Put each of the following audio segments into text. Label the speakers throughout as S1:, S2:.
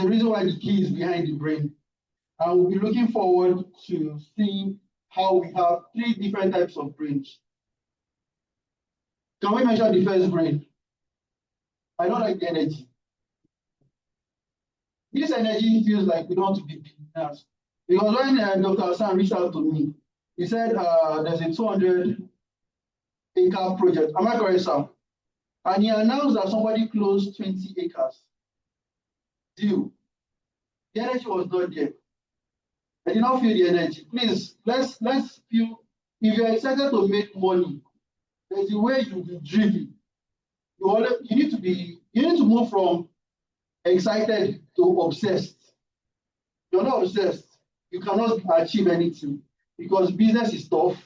S1: the reason why the key is behind the brain. And we'll be looking forward to seeing how we have 3 different types of brains. Can we measure the first brain? I don't like the energy. This energy feels like we don't want to be billionaires. Because when Dr. Hassan reached out to me, he said there's a 200-acre project. Am I correct, sir? And he announced that somebody closed 20 acres. Deal. The energy was not there. I did not feel the energy. Please, let's feel. If you're excited to make money, there's a way you'll be driven. You need to move from excited to obsessed. You're not obsessed. You cannot achieve anything because business is tough.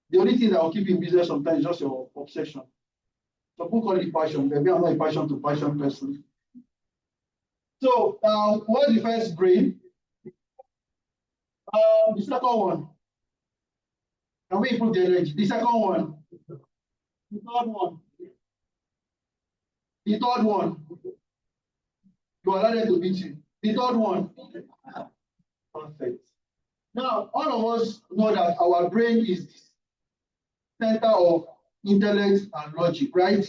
S1: The only thing that will keep you in business sometimes is just your obsession. Some people call it passion. Maybe I'm not a passion to passion person. So, what's the first brain? The second one. Can we improve the energy? The second one. The third one. The third one. You allow them to beat you. The third one. Perfect. Now, all of us know that our brain is the center of intellect and logic, right?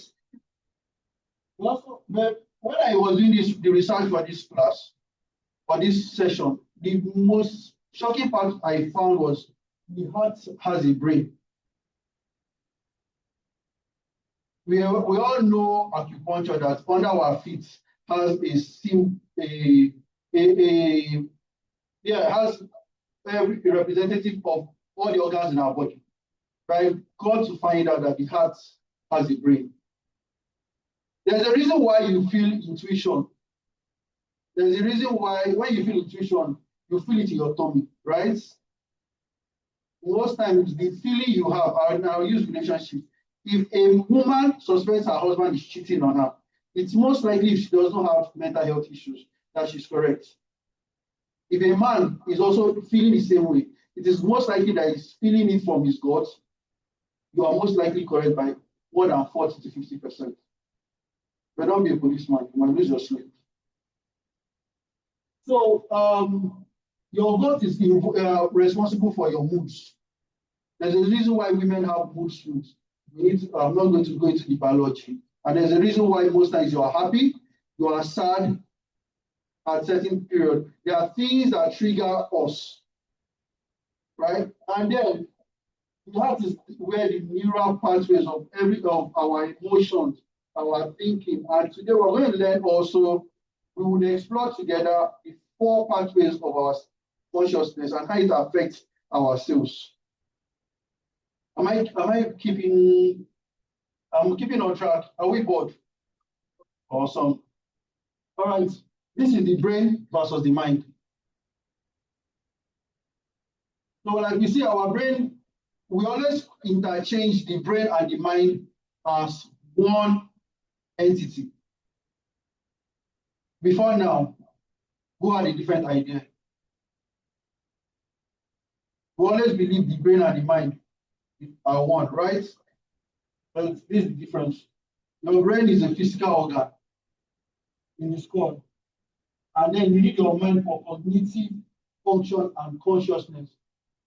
S1: Also, but when I was doing the research for this class, for this session, the most shocking part I found was the heart has a brain. We all know acupuncture that under our feet has has a representative of all the organs in our body. Right? Got to find out that the heart has a brain. There's a reason why you feel intuition. There's a reason why when you feel intuition, you feel it in your tummy, right? Most times the feeling you have, I'll use relationship. If a woman suspects her husband is cheating on her, it's most likely if she does not have mental health issues that she's correct. If a man is also feeling the same way, it is most likely that he's feeling it from his gut. You are most likely correct by more than 40 to 50%. But don't be a policeman, you might lose your sleep. So your gut is responsible for your moods. There's a reason why women have mood swings. I'm not going to go into the biology. And there's a reason why most times you are happy, you are sad at certain period. There are things that trigger us, right? And then the heart is where the neural pathways of our emotions, our thinking. And today we're going to learn also, we will explore together the 4 pathways of our consciousness and how it affects our cells. I'm keeping on track? Are we bored? Awesome. All right. This is the brain versus the mind. So like we see our brain, we always interchange the brain and the mind as one entity. Before now, who had a different idea? We always believe the brain and the mind are one, right? But this is the difference. Your brain is a physical organ in the skull. And then you need your mind for cognitive function and consciousness.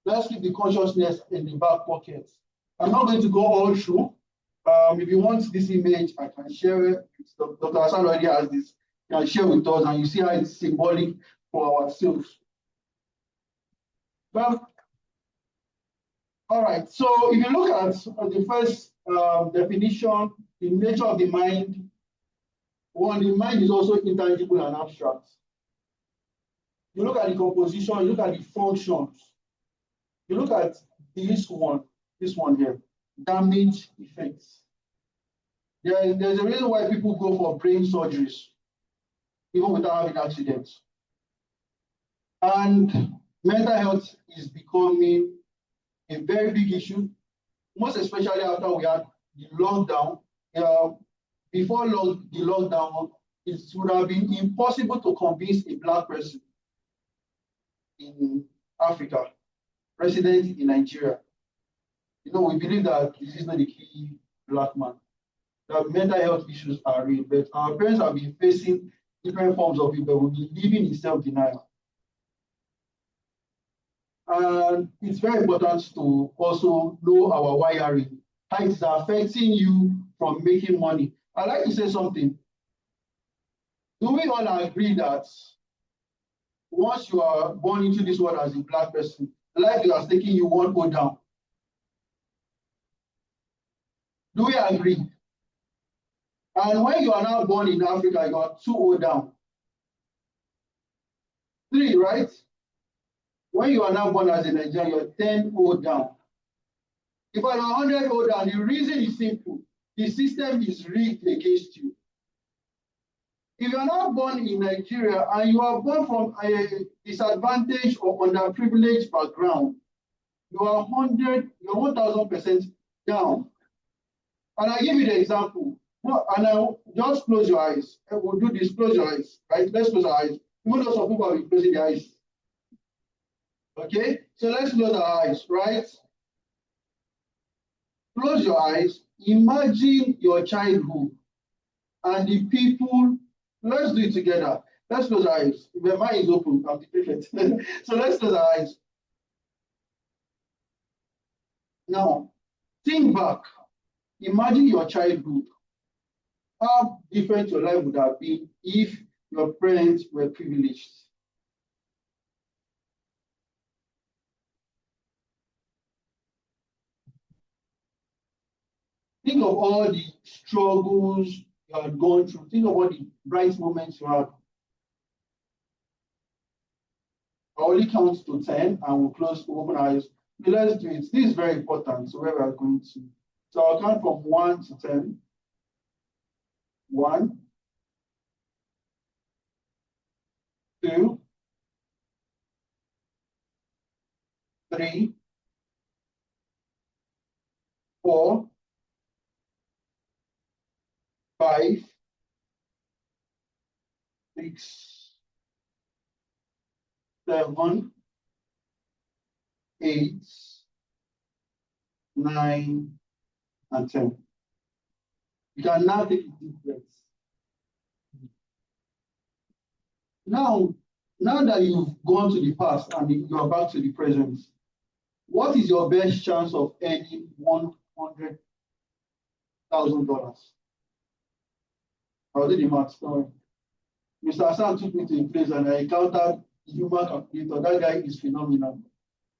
S1: Let's keep the consciousness in the back pocket. I'm not going to go all through. If you want this image, I can share it. Dr. Hassan already has this. You can share with us, and you see how it's symbolic for ourselves. Well, all right. So if you look at the first definition, the nature of the mind, the mind is also intangible and abstract. You look at the composition, you look at the functions. You look at this one here, damage effects. There's a reason why people go for brain surgeries, even without having accidents. And mental health is becoming a very big issue, most especially after we had the lockdown. Before the lockdown, it would have been impossible to convince a Black person in Africa, resident in Nigeria. We believe that this is not the key Black man. That mental health issues are real, but our parents have been facing different forms of people will be living in self-denial. And it's very important to also know our wiring, how it's affecting you from making money. I'd like to say something. Do we all agree that once you are born into this world as a Black person, life is taking you 1 down? Do we agree? And when you are now born in Africa, you are 2 down. 3, right? When you are now born as a Nigerian, you're 10 down. If I am 100 down, the reason is simple. The system is rigged against you. If you are not born in Nigeria and you are born from a disadvantaged or underprivileged background, you are 1,000% down. And I give you the example. And I'll just close your eyes. We'll do this, close your eyes, right? Let's close our eyes. Even though some people have been closing their eyes. Okay? So let's close our eyes, right? Close your eyes. Imagine your childhood and the people. Let's do it together. Let's close our eyes. If your mind is open, I'm the perfect. So let's close our eyes. Now, think back. Imagine your childhood. How different your life would have been if your parents were privileged. Think of all the struggles you had gone through. Think of all the bright moments you had. I only count to 10 and we'll close to open our eyes. Let's do it. This is very important. So where we are going to. So I'll count from 1 to 10. 1, 2, 3, 4, 5, 6, 7, 8, 9, and 10. You can now take a deep breath. Now that you've gone to the past and you are back to the present, what is your best chance of earning $100,000? I'll do the math. Sorry. Mr. Hassan took me to a place and I encountered the human calculator. That guy is phenomenal.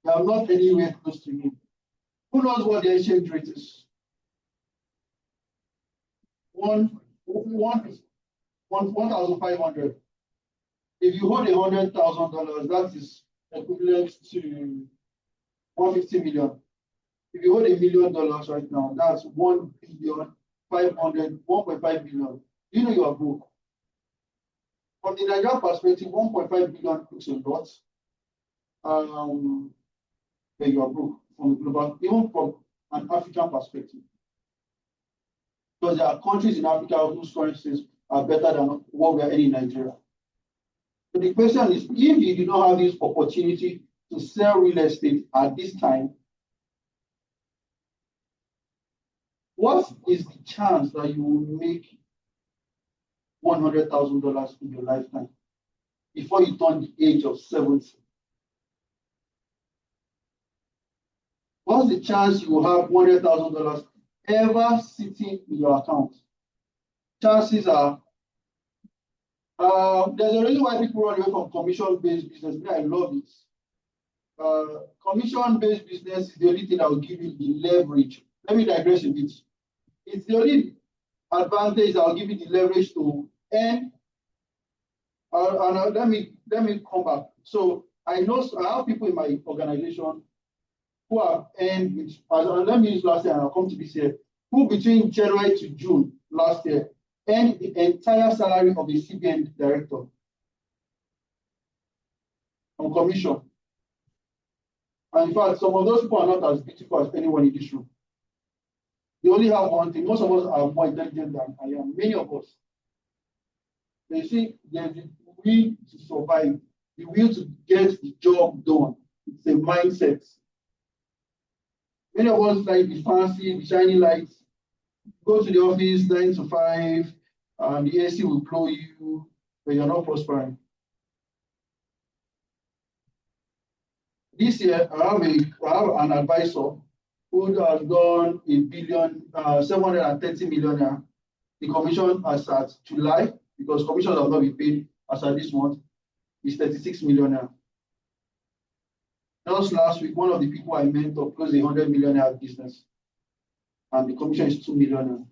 S1: I'm not anywhere close to him. Who knows what the exchange rate is? 1,500. If you hold $100,000, that is equivalent to 150 million. If you hold $1 million right now, that's 1.5 billion. You know you are broke. From the Nigerian perspective, 1.5 billion looks a lot. But you are broke from global, even from an African perspective. Because there are countries in Africa whose currencies are better than what we are in Nigeria. So the question is, if you do not have this opportunity to sell real estate at this time, what is the chance that you will make $100,000 in your lifetime before you turn the age of 70? What's the chance you will have $100,000 ever sitting in your account? Chances are, there's a reason why people run away from commission-based business. I love it. Commission-based business is the only thing that will give you the leverage. Let me digress a bit. It's the only advantage that will give you the leverage to earn. Let me come back. So I have people in my organization who have earned, let me use last year and I'll come to this year, who between January to June last year earned the entire salary of the CBN director on commission. And in fact, some of those people are not as beautiful as anyone in this room. They only have one thing. Most of us are more intelligent than I am. Many of us. They see there's the will to survive, the will to get the job done. It's a mindset. Many of us like the fancy, the shiny lights. Go to the office 9 to 5, and the AC will blow you. but you're not prospering. This year, I have an advisor who has done 730 million. The commission as at July, because commissions have not been paid as at this month, is 36 million. Just last week, one of the people I mentored closed a 100 million business, and the commission is 2 million.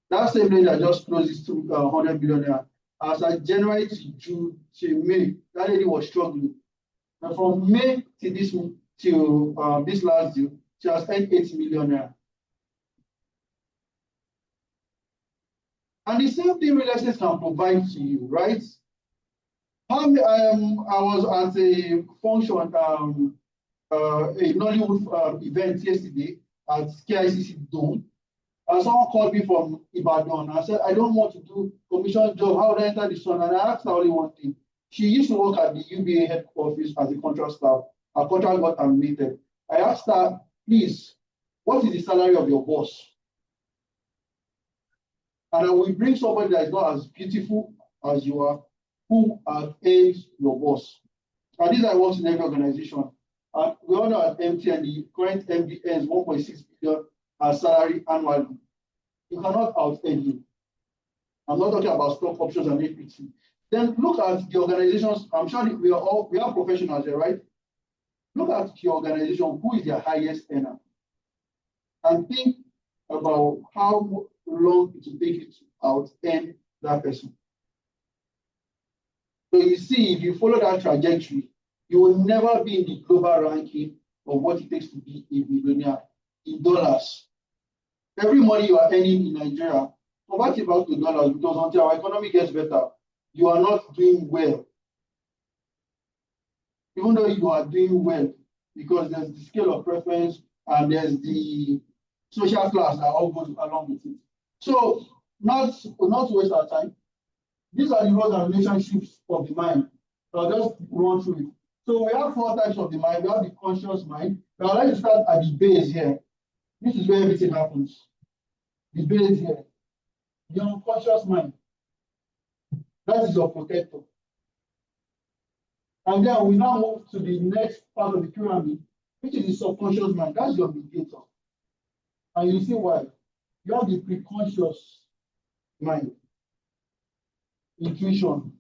S1: That same lady that just closed is 100 million. As at January to June to May, that lady was struggling. And from May to this last year, she has earned 80 million. And the same thing real estate can provide to you, right? I was at a function, a Nollywood event yesterday at KICC Dome, and someone called me from Ibadan. I said, I don't want to do commission job. How would I enter the sun? And I asked her only one thing. She used to work at the UBA head office as a contract staff. Her contract got terminated. I asked her, please, what is the salary of your boss? And I will bring somebody that is not as beautiful as you are, who aids your boss. And this I work in every organization. We all know at MTN, the current MD earns 1.6 billion as salary annually. You cannot out-earn him. I'm not talking about stock options and equity. Then look at the organizations. I'm sure we are professionals here, right? Look at your organization, who is their highest earner, and think about how long it will take you to out-earn that person. So you see, if you follow that trajectory, you will never be in the global ranking of what it takes to be a millionaire in dollars. Every money you are earning in Nigeria, convert it back to dollars, because until our economy gets better, you are not doing well. Even though you are doing well, because there's the scale of preference and there's the social class that all goes along with it. So not to waste our time, these are the roles and relationships of the mind. I'll just run through it. So we have 4 types of the mind. We have the conscious mind. Now I'd like to start at the base here. This is where everything happens. The base here. The unconscious mind. That is your protector. And then we now move to the next part of the pyramid, which is the subconscious mind. That's your mediator. And you see why. You have the preconscious mind. Intuition.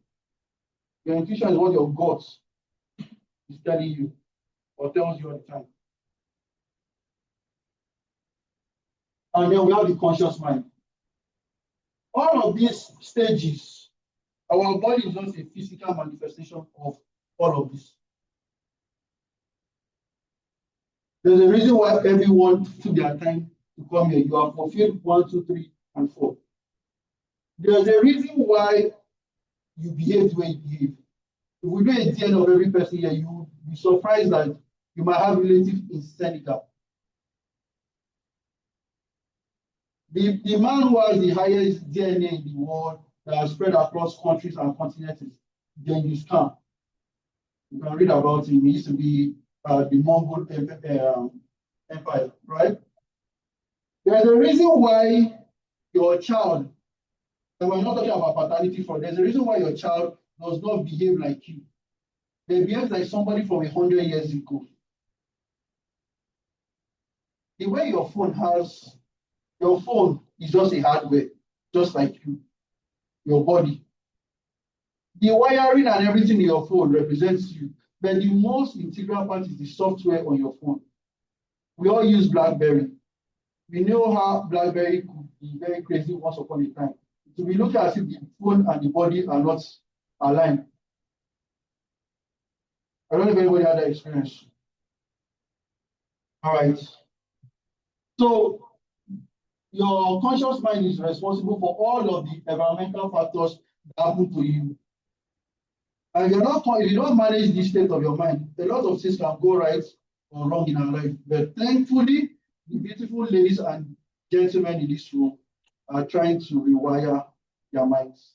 S1: Your intuition is what your gut is telling you or tells you all the time. And then we have the conscious mind. All of these stages, our body is just a physical manifestation of all of this. There's a reason why everyone took their time to come here. You have fulfilled 1, 2, 3, and 4. There's a reason why you behave the way you behave. If we do a DNA of every person here, you will be surprised that you might have relatives in Senegal. The man who has the highest DNA in the world that has spread across countries and continents is Genghis Khan. You can read about him. He used to be the Mongol Empire, right? There's a reason why your child, and we're not talking about paternity fraud, there's a reason why your child does not behave like you. They behave like somebody from 100 years ago. The way your phone is just a hardware, just like you, your body. The wiring and everything in your phone represents you, but the most integral part is the software on your phone. We all use BlackBerry. We know how BlackBerry could be very crazy once upon a time. So we look at if the phone and the body are not aligned. I don't know if anybody had that experience. All right. So your conscious mind is responsible for all of the environmental factors that happen to you. And if you don't manage the state of your mind, a lot of things can go right or wrong in our life. But thankfully, the beautiful ladies and gentlemen in this room are trying to rewire their minds.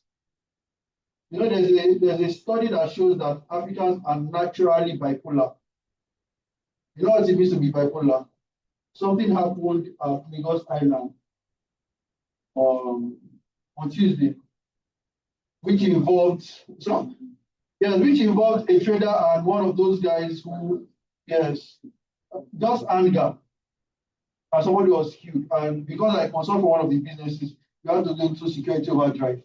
S1: You know, there's a study that shows that Africans are naturally bipolar. You know what it means to be bipolar? Something happened at Lagos Island on Tuesday. which involved a trader and one of those guys who, yes, just anger. And somebody was killed. And because I consult for one of the businesses, we had to go into security overdrive.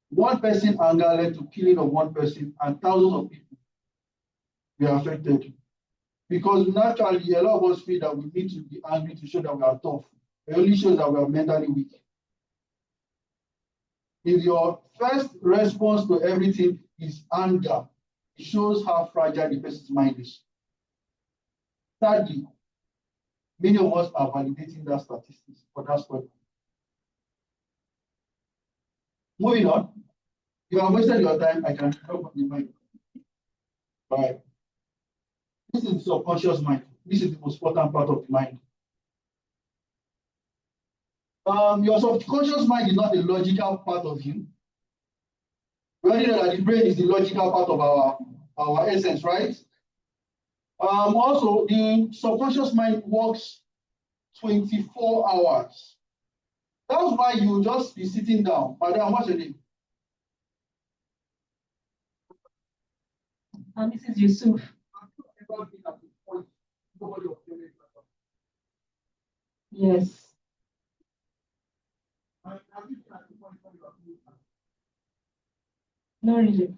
S1: One person anger led to killing of one person, and thousands of people were affected. Because naturally, a lot of us feel that we need to be angry to show that we are tough. It only shows that we are mentally weak. If your first response to everything is anger, it shows how fragile the person's mind is. Thirdly, many of us are validating that statistics for that story. Moving on, you have wasted your time. I can help the mind. All right. This is the subconscious mind. This is the most important part of the mind. Your subconscious mind is not the logical part of you. We already know that the brain is the logical part of our essence, right? Also, the subconscious mind works 24 hours. That's why you just be sitting down. Madam, what's your name?
S2: This is Yusuf. Yes. No, really.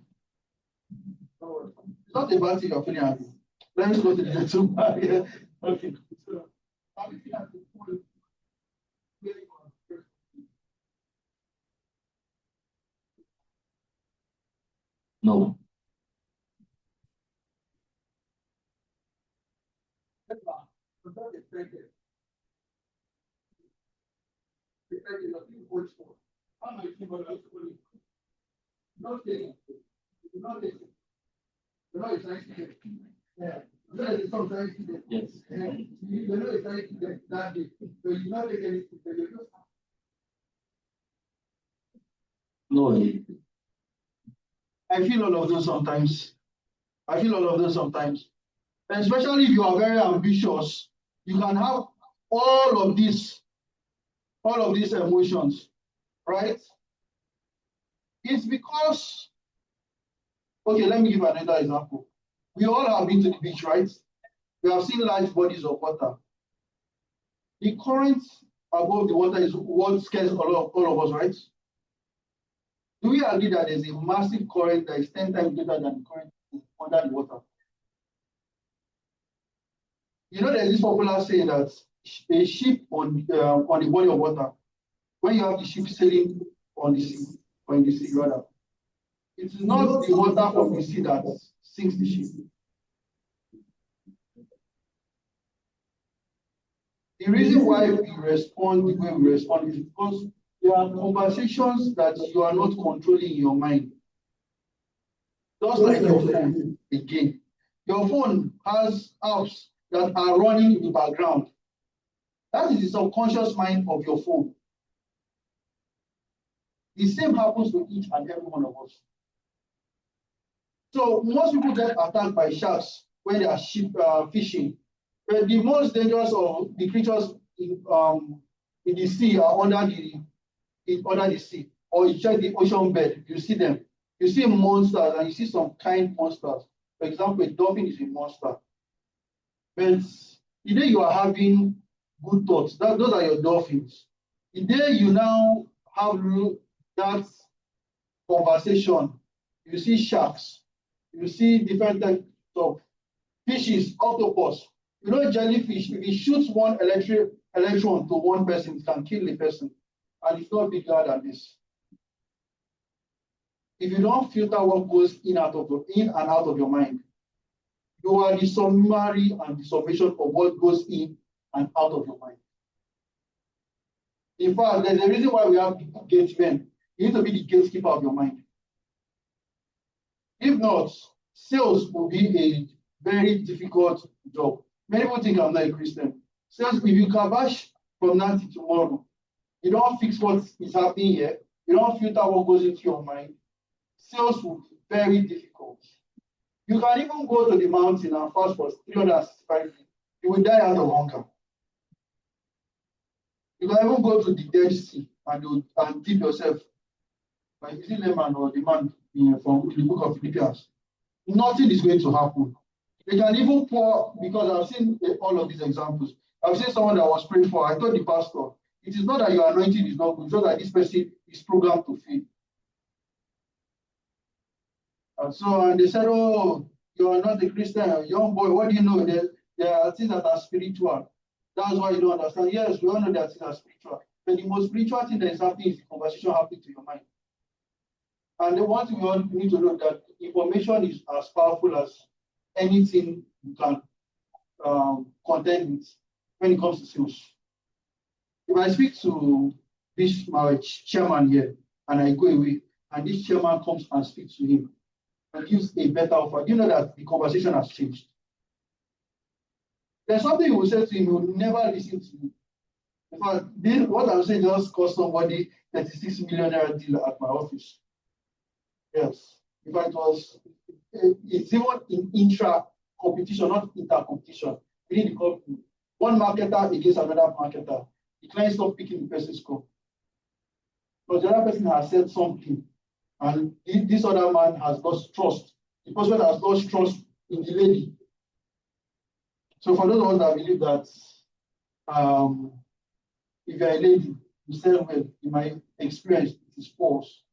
S1: It's not a bad thing you're feeling happy. Let's go to the next one. Yeah. Okay. So,
S2: No. Yes. No.
S1: I feel all of those sometimes. Especially if you are very ambitious, you can have all of these emotions, right? It's because, okay, let me give another example. We all have been to the beach, right? We have seen large bodies of water. The current above the water is what scares all of us, right? Do we agree that there's a massive current that is 10 times greater than the current under the water? You know, there's this popular saying that a ship on the body of water, when you have the ship sailing on the sea, or in the sea rather, it is not the water from the sea that sinks the ship. The reason why we respond the way we respond is because there are conversations that you are not controlling in your mind. Just like your phone, again. Your phone has apps that are running in the background. That is the subconscious mind of your phone. The same happens to each and every one of us. So most people get attacked by sharks when they are fishing. But the most dangerous of the creatures in the sea are under the sea. Or you check the ocean bed, you see them. You see monsters and you see some kind monsters. For example, a dolphin is a monster. But the day you are having good thoughts, those are your dolphins. The day you now have that conversation, you see sharks, you see different types of fishes, octopus. You know, jellyfish, if it shoots one electron to one person, it can kill the person. And it's not bigger than this. If you don't filter what goes in and out of your mind, you are the summary and the summation of what goes in and out of your mind. In fact, there's a reason why we have gatemen. You need to be the gatekeeper of your mind. If not, sales will be a very difficult job. Many people think I'm not a Christian. Sales, if you kabash from now to tomorrow, you don't fix what is happening here, you don't filter what goes into your mind, sales will be very difficult. You can even go to the mountain and fast for 365 days. You will die out of hunger. You can even go to the Dead Sea and dip yourself like is it layman or the man from the book of Philippians, nothing is going to happen. They can even pour, because I've seen all of these examples. I've seen someone that was prayed for. I told the pastor, it is not that your anointing is not good, it's just that this person is programmed to fail. And so they said, oh, you are not a Christian, young boy, what do you know? There are things that are spiritual. That's why you don't understand. Yes, we all know that things are spiritual. But the most spiritual thing that is happening is the conversation happening to your mind. And the one thing we all need to know that information is as powerful as anything you can contend with when it comes to sales. If I speak to this my chairman here and I go away, and this chairman comes and speaks to him and gives a better offer, you know that the conversation has changed. There's something you will say to him, he will never listen to you. In fact, what I'm saying just cost somebody 36 million naira deal at my office. Yes. In fact, it's even in intra competition, not inter competition. Within the company, one marketer against another marketer. The client stopped picking the person's call. But the other person has said something, and this other man has lost trust. The person has lost trust in the lady. So for those of us that believe that if you're a lady, you sell well, in my experience, it is false.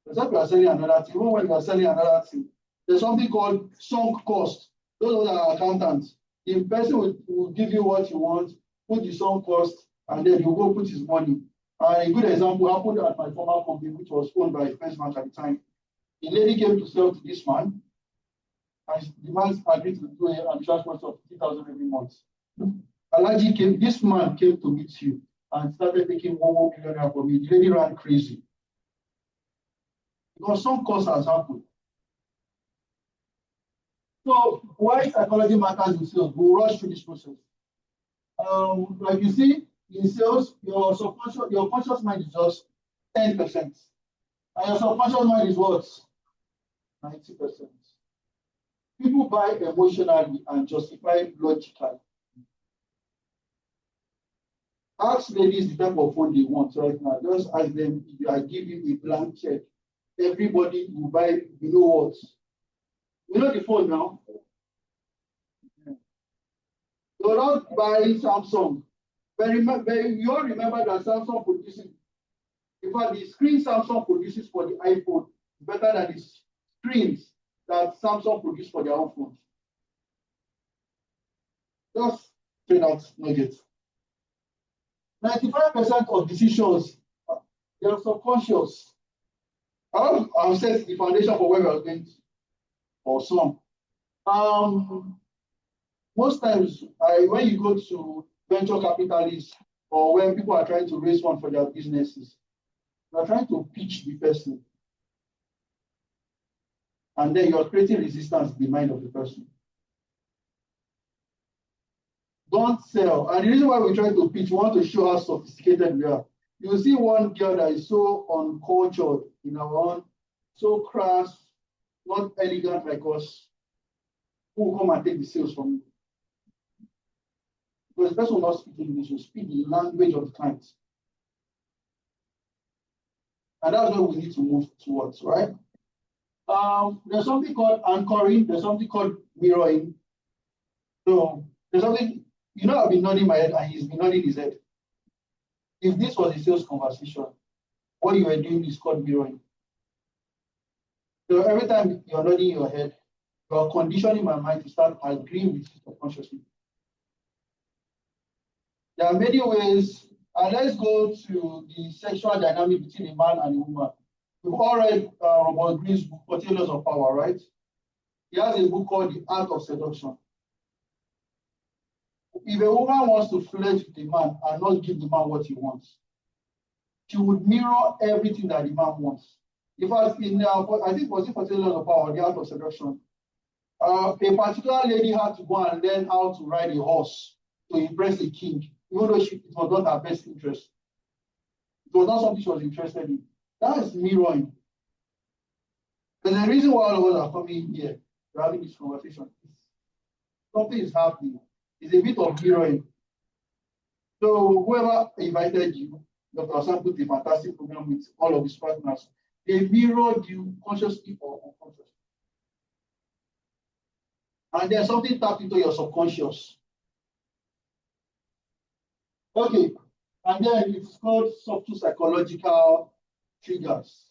S1: Except you are selling another thing. Even when you are selling another thing, there's something called sunk cost. Those that are accountants, the person will give you what you want, put the sunk cost, and then you go put his money. A good example happened at my former company, which was owned by First Bank at the time. The lady came to sell to this man, and the man agreed to do an insurance policy of 50,000 every month. This man came to meet you and started taking 1 million naira from you. The lady ran crazy. Because some cost has happened. So why psychology matters in sales? We'll rush through this process. Like you see, in sales, your conscious mind is just 10%. And your subconscious mind is what? 90%. People buy emotionally and justify logically. Ask ladies the type of phone they want right now. Just ask them if I give you a blank check. Everybody will buy, you know what? You know the phone now? Do not buy Samsung. But you all remember that Samsung produces, in fact, the screen Samsung produces for the iPhone is better than the screens that Samsung produces for their own phones. Just straight out nuggets. 95% of decisions, they are subconscious. I've set the foundation for where we are going to, or some. Most times, when you go to venture capitalists or when people are trying to raise one for their businesses, you are trying to pitch the person. And then you are creating resistance in the mind of the person. Don't sell. And the reason why we try to pitch, we want to show how sophisticated we are. You see one girl that is so uncultured in our own, so crass, not elegant like us, who will come and take the sales from you. Because the person will not speak English, will speak the language of the client. And that's what we need to move towards, right? There's something called anchoring, there's something called mirroring. So there's something, I've been nodding my head and he's been nodding his head. If this was a sales conversation, what you were doing is called mirroring. So every time you're nodding your head, you're conditioning my mind to start agreeing with you subconsciously. There are many ways, and let's go to the sexual dynamic between a man and a woman. We've all read Robert Greene's book, 14 Laws of Power, right? He has a book called The Art of Seduction. If a woman wants to flirt with a man and not give the man what he wants, she would mirror everything that the man wants. In fact, I think was it 14 Laws of Power, The Art of Seduction, a particular lady had to go and learn how to ride a horse to impress a king, even though it was not her best interest. It was not something she was interested in. That is mirroring. There's a reason why all of us are coming here, we're having this conversation. Something is happening. It's a bit of mirroring. So whoever invited you, Dr. Hassan put a fantastic program with all of his partners. They mirrored you consciously or unconsciously. And then something tapped into your subconscious. Okay, and then it's called subtle psychological triggers,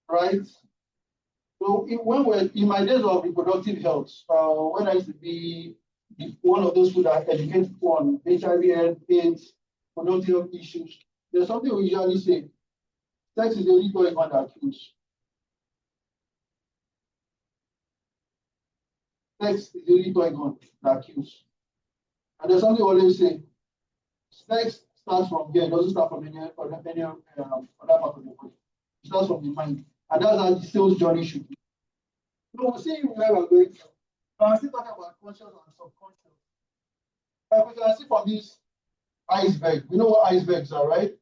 S1: right? So when we're in my days of reproductive health, when I used to be one of those who that educate people on HIV, AIDS, reproductive health issues, there's something we usually say: sex is the only toy man that kills. Sex is the only toy gun that kills. And there's something we always say: sex starts from here, it doesn't start from any other part of the body. It starts from the mind. And that's how the sales journey should be. So we'll see where we're going to. I'm still talking about conscious and subconscious. But we can see from this iceberg. We know what icebergs are, right?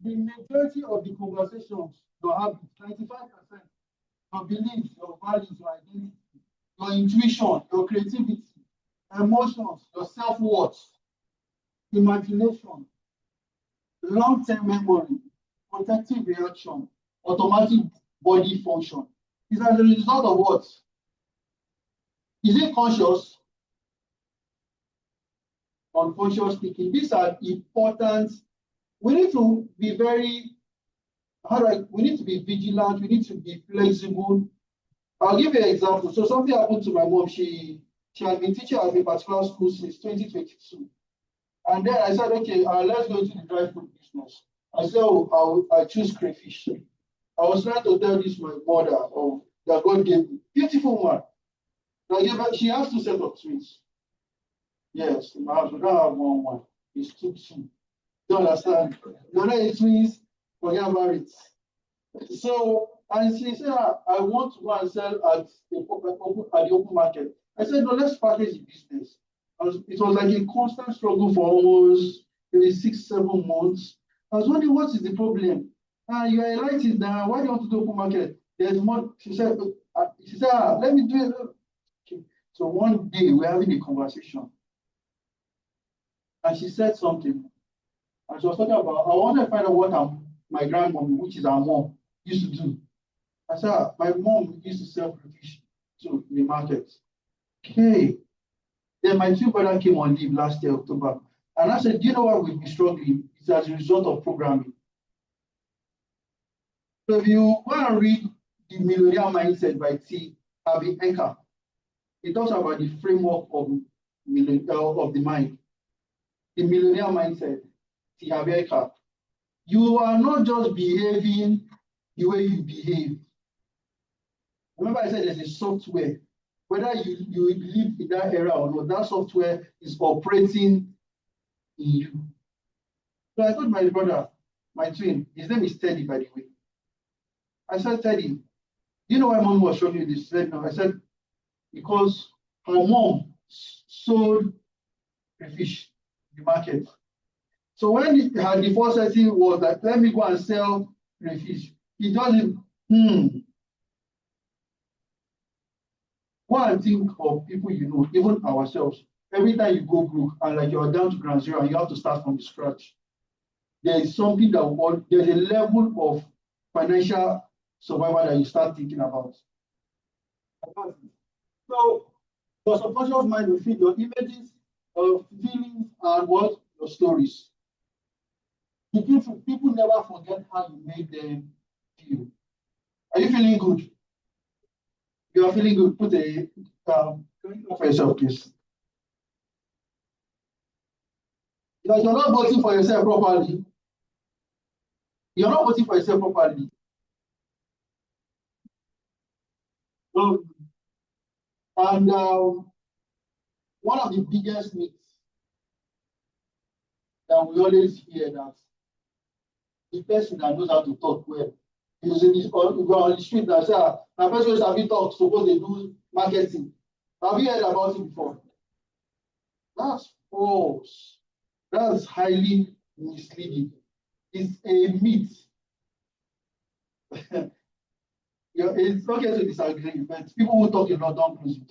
S1: The majority of the conversations you have, 95%, your beliefs, your values, your identity, your intuition, your creativity, emotions, your self-worth, imagination, long-term memory, protective reaction, automatic body function is as a result of what? Is it conscious? Unconscious thinking. These are important. We need to be very, we need to be vigilant, we need to be flexible. I'll give you an example. So something happened to my mom. She has been teaching at a particular school since 2022. And then I said, okay, let's go into the dry food business. I said, oh, I choose crayfish. I was trying to tell this my mother that God gave me. Beautiful woman. She has 2 sets of twins. Yes, in my house, we don't have one. It's two. You understand? You're not twins, forget about it. So, and she said, I want to go and sell at the open market. I said, no, let's package the business. It was like a constant struggle for almost maybe 6-7 months. I was wondering, what is the problem? You are enlightened now. Why do you want to do open market? There's more. She said, let me do it. Okay. So one day we're having a conversation. And she said something. And she was talking about, I wanted to find out what my grandmom, which is our mom, used to do. I said, my mom used to sell fish to the market. Okay. Then my 2 brothers came on leave last year, October. And I said, do you know what we've been struggling? It's as a result of programming. So if you go and read The Millionaire Mindset by T. Harv Eker, it talks about the framework of the mind. The Millionaire Mindset, T. Harv Eker. You are not just behaving the way you behave. Remember I said there's a software. Whether you live in that era or not, that software is operating in you. So I told my brother, my twin, his name is Teddy, by the way. I said, Teddy, do you know why mom was showing you this? He said, no. I said, because her mom sold a fish in the market. So when her default setting was that, let me go and sell the fish, he doesn't, Go and think of people you know, even ourselves. Every time you go broke and like you're down to ground zero and you have to start from the scratch, there is something there's a level of financial survival that you start thinking about. So your subconscious mind will feed your images, your feelings, and what? Your stories. People never forget how you made them feel. Are you feeling good? You are feeling good. Put a for yourself, please. Because you're not voting for yourself properly. You're not voting for yourself properly. And one of the biggest myths that we always hear that the person that knows how to talk well is in this on the street and say, my person who sabi talk, suppose they do marketing. Have you heard about it before? That's false. That's highly misleading. It's a myth. It's okay to disagree, but people who talk a lot don't close with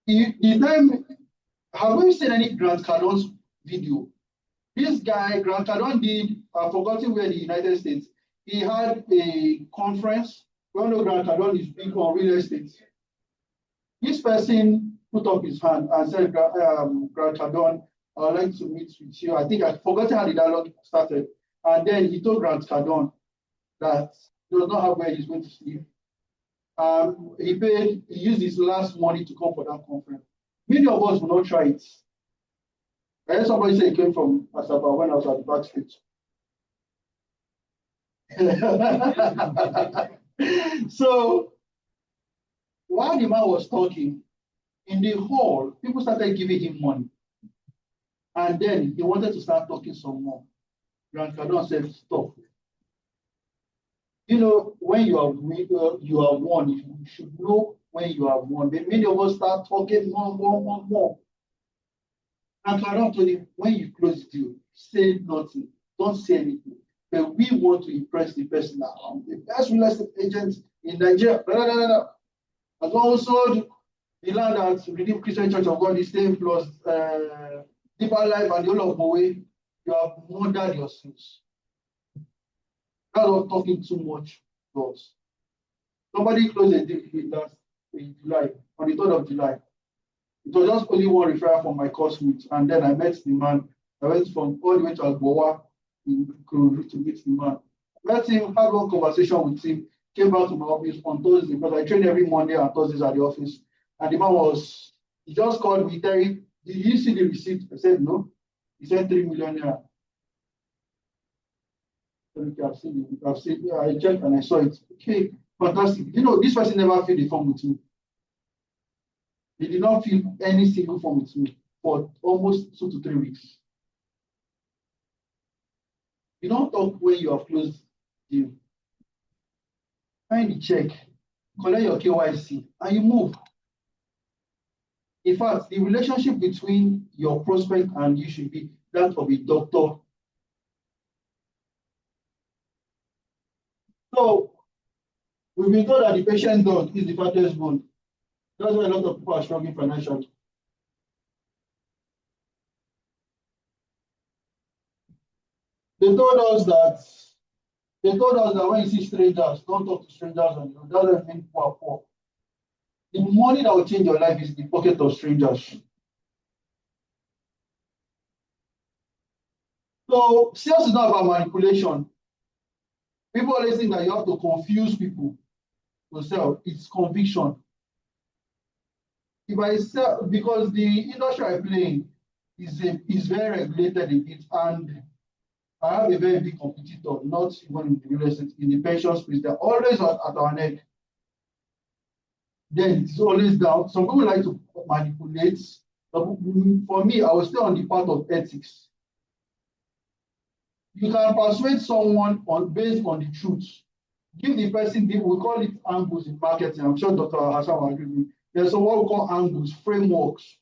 S1: you. The time have you seen any Grant Cardone's video? This guy, Grant Cardone, did, I've forgotten where in the United States, he had a conference. We all know Grant Cardone is big on real estate. This person put up his hand and said, Grant Cardone, I would like to meet with you. I think I forgot how the dialogue started. And then he told Grant Cardone that he does not have where he's going to sleep. He used his last money to come for that conference. Many of us will not try it. I heard somebody say he came from Asaba when I was at the backstage. So while the man was talking, in the hall, people started giving him money. And then he wanted to start talking some more. Grant Cardone said, stop. You know, when you have won, you should know when you have won. But many of us start talking more. And Cardone told him, when you close the deal, say nothing. Don't say anything. But we want to impress the person that I'm the best real estate agent in Nigeria. As also the land at Redeemed Christian Church of God is staying plus Deeper Life and the whole of Bowe, you have murdered yourselves. That's not talking too much to us. Somebody closed a deal in July, on the 3rd of July. It was just only one referral from my coursemate, and then I met the man. I went from all the way to Agbowa to meet the man. Met him, had one conversation with him, came back to my office on Thursday, because I train every Monday and Thursdays at the office. And the man he just called me, Terry, did you see the receipt? I said, no. He said 3 million naira. I've seen it. I checked and I saw it. Okay, fantastic. You know, this person never filled the form with me. He did not fill any single form with me for almost 2 to 3 weeks. You don't talk when you have closed the deal. Find the check, collect your KYC, and you move. In fact, the relationship between your prospect and you should be that of a doctor. So, we've been told that the patient dog is the fattest bone. That's why a lot of people are struggling financially. They told us that when you see strangers, don't talk to strangers and that doesn't mean poor. The money that will change your life is in the pocket of strangers. So sales is not about manipulation. People always think that you have to confuse people to sell. It's conviction. If I sell, because the industry I play in is very regulated in it, and I have a very big competitor, not even in the real estate, in the pension space. They're always at our neck. Then it's always down. Some people like to manipulate. For me, I will stay on the part of ethics. You can persuade someone based on the truth. Give the person, we call it angles in marketing. I'm sure Dr. Hassan will agree with me. There's what we call angles, frameworks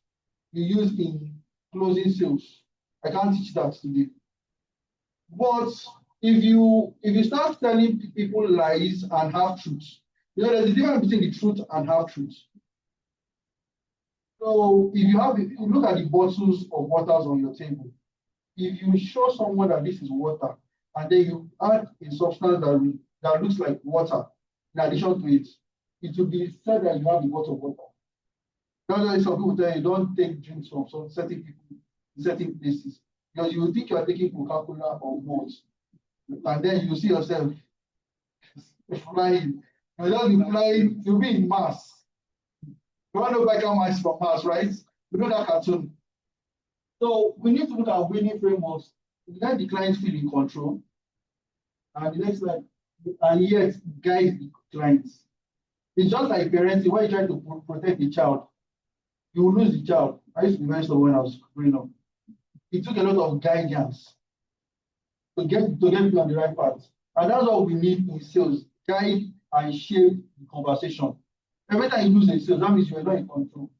S1: you use in closing sales. I can't teach that today. But if you start telling people lies and half truths, you know, there's a difference between the truth and half truths. So if you look at the bottles of waters on your table, if you show someone that this is water, and then you add a substance that looks like water, in addition to it, it will be said that you have a bottle of water. That's why some people tell you don't take drinks from some certain people in certain places, because you will think you are taking Coca-Cola or Malt, and then you see yourself flying. You'll just be flying, you'll be in Mars. You want to buy Mars from Mars, right? You know that cartoon. So we need to look at winning frameworks. Let the client feel in control. And the next slide, and yet guide the clients. It's just like parenting, when you try to protect the child, you will lose the child. I used to be very stubborn when I was growing up. It took a lot of guidance to get people on the right path. And that's what we need in sales. Guide and shape the conversation. Every time you lose a sales, that means you are not in control.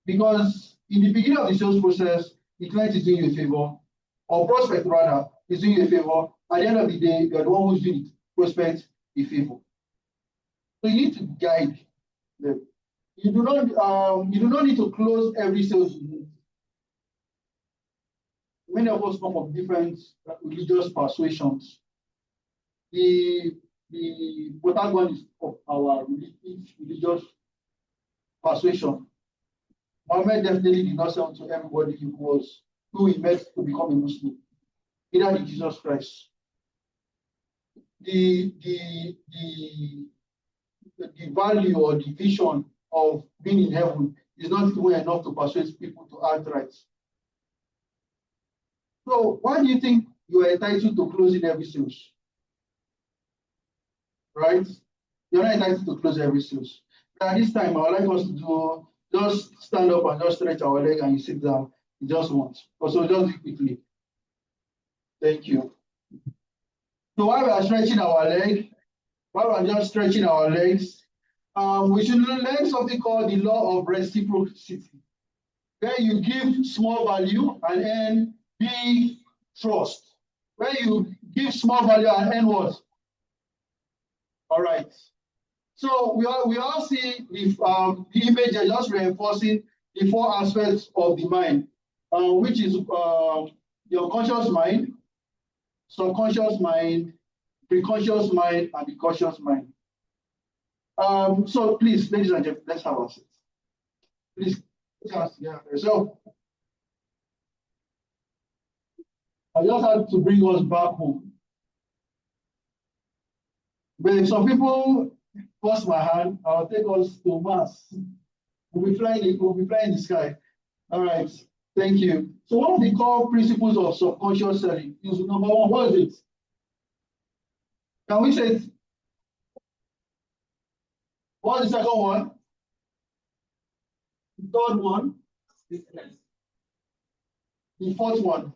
S1: Because in the beginning of the sales process, the client is doing you a favor, or prospect rather is doing you a favor. At the end of the day, you are the one who's doing it, prospect a favor. So you need to guide them. You do not need to close every sales you need. many of us come from different religious persuasions. The protagonist of our religious persuasion, Muhammad definitely did not say to everybody who he met to become a Muslim. Neither did Jesus Christ. The value or the vision of being in heaven is not even enough to persuade people to act right. So why do you think you are entitled to closing every sales? Right? You're not entitled to close every sales. At this time, I would like us to do just stand up and just stretch our leg and you sit down. You just once. Also, just do quickly. Thank you. So while we are stretching our leg, while we are just stretching our legs, we should learn something called the law of reciprocity, where you give small value and earn big trust. Where you give small value and earn what? All right. So we all see the image just reinforcing the four aspects of the mind, which is your conscious mind, subconscious mind, preconscious mind, and the conscious mind. So please, ladies and gentlemen, let's have a seat. Please, so I just had to bring us back home. But if some people force my hand, I'll take us to Mars. We'll be flying in the sky. All right, thank you. So one of the core principles of subconscious selling is number one. What is it? Can we say it? What is the second one? The third one? The fourth one?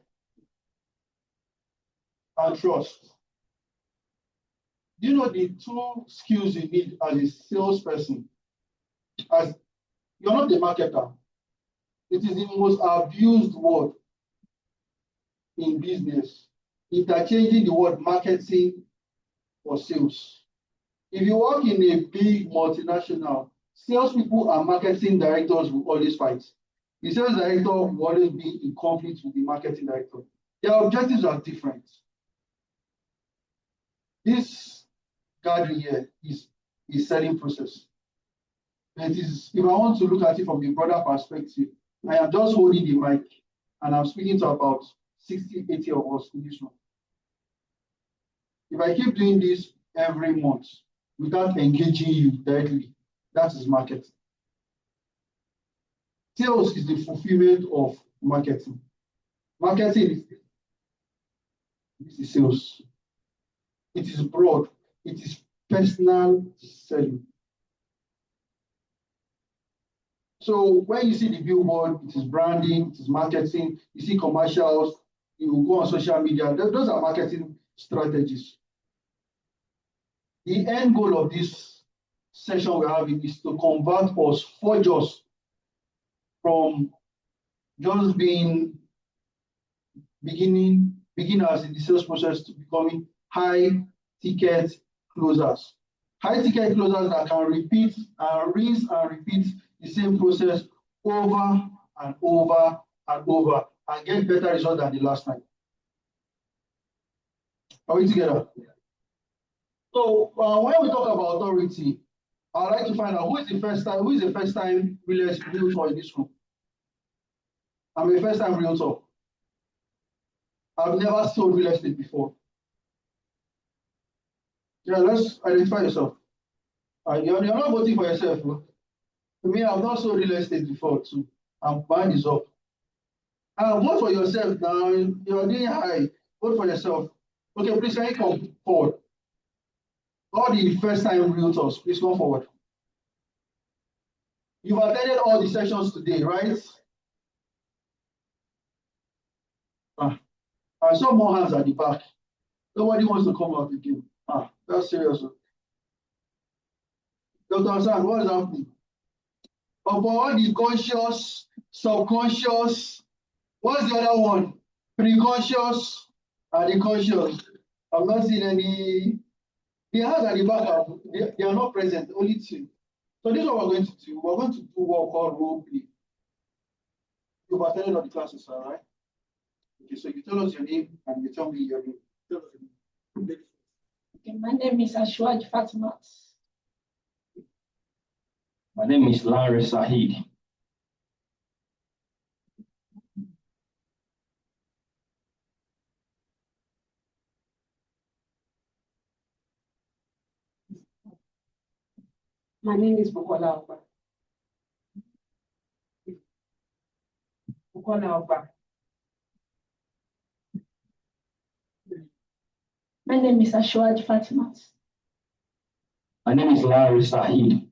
S1: And trust. Do you know the two skills you need as a salesperson? As you're not a marketer. It is the most abused word in business, interchanging the word marketing for sales. If you work in a big multinational, salespeople and marketing directors will always fight. The sales director will always be in conflict with the marketing director. Their objectives are different. This gathering here is a selling process. It is, if I want to look at it from a broader perspective, I am just holding the mic and I'm speaking to about 60, 80 of us in this room. If I keep doing this every month without engaging you directly, that is marketing. Sales is the fulfillment of marketing. Marketing is sales. It is broad. It is personal selling. So when you see the billboard, it is branding, it is marketing. You see commercials, you go on social media. Those are marketing strategies. The end goal of this session we're having is to convert us, forge us from just being beginners in the sales process to becoming high ticket closers. High ticket closers that can repeat and rinse and repeat the same process over and over and over and get better results than the last time. Are we together? So when we talk about authority, I'd like to find out who is the first time realtor in this room? I'm a first time realtor. I've never sold real estate before. Yeah, let's identify yourself. You're not voting for yourself. Huh? To me, I've not sold real estate before too. And mine is up. Vote for yourself now. You're doing high. Vote for yourself. Okay, please can you come forward? All the first time realtors, please come forward. You've attended all the sessions today, right? I saw more hands at the back. Nobody wants to come out again. That's serious. Dr. Hassan, what is happening? Of all the conscious, subconscious, what's the other one? Preconscious and the conscious. I've not seen any. The hands at the back, they are not present, only two. So this is what we're going to do. We're going to do what we call role play. You've attended all the classes, all right? Okay, so you tell us your name and you tell me your name. Tell us your name.
S3: Okay, my name is Ashwaj Fatimat.
S2: My name is Larry Sahid.
S3: My name is Bukola Oba. Bukola Oba. My name is Ashwaj Fatimat.
S2: My name is Larry Sahid.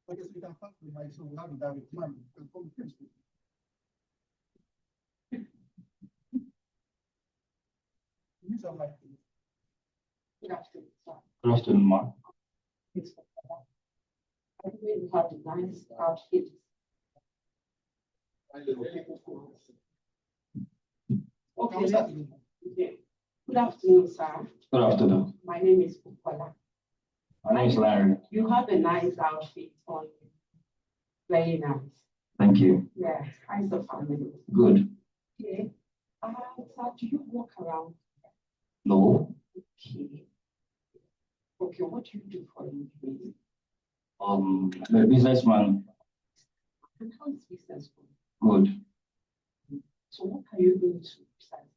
S1: Okay, so you can pass the mic, so we have that with man. You can come first. Use your mic, please.
S3: Good afternoon, sir.
S2: Good afternoon, Mark.
S3: It's Bukola. I think you have a nice outfit. Okay.
S1: Can we start again?
S3: Okay. Good afternoon, sir.
S2: Good afternoon.
S3: My name is Bukola.
S2: My name is Larry.
S3: You have a nice outfit on. Very nice.
S2: Thank you.
S3: Yeah, how's the family?
S2: Good.
S3: Okay. So do you walk around?
S2: No.
S3: Okay. Okay, what do you do for a living?
S2: I'm a businessman.
S3: And how is business going?
S2: Good.
S3: So what are you doing to besides?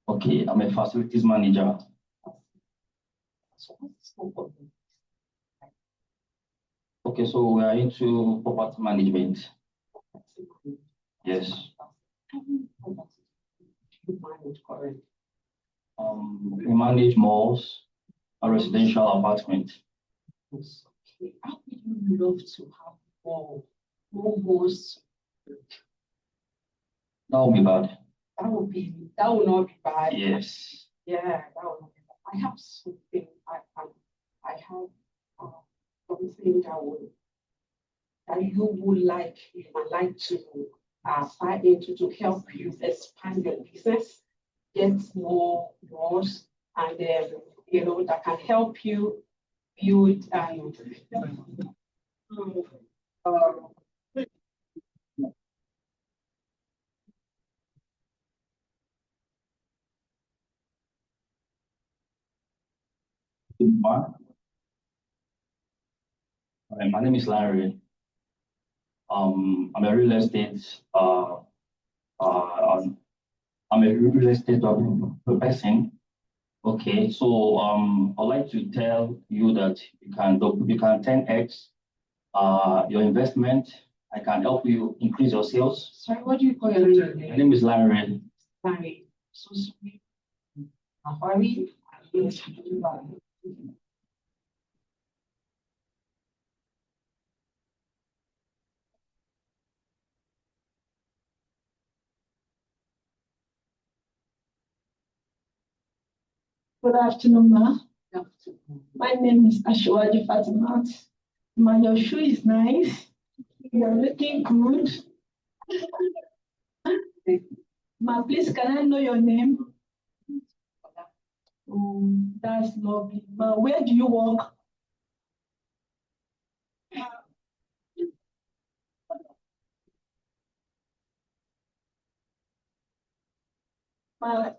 S2: Okay, I'm a facilities manager.
S3: So what's the scope of it?
S2: Okay, so we are into property management. Yes.
S3: How many properties do you manage currently?
S2: We manage malls, a residential apartment.
S3: Okay, how would you love to have more malls?
S2: That will be bad.
S3: That will not be bad.
S2: Yes.
S3: Yeah, that will not be bad. I have something I have something that you would like, you might like to buy into to help you expand your business, get more doors, and that can help you build
S2: Mark. Hi, my name is Larry. I'm a real estate I'm a real estate person. Okay, so I'd like to tell you that you can 10x your investment. I can help you increase your sales.
S3: Sorry, what do you call your name?
S2: My name is Larry.
S3: Larry. So sorry. Hurry.
S4: Good afternoon, ma. My name is Ashwaji Fatimat. Your shoe is nice. You're looking good. Ma, please, can I know your name? Oh, that's lovely. Ma, where do you work? Ma,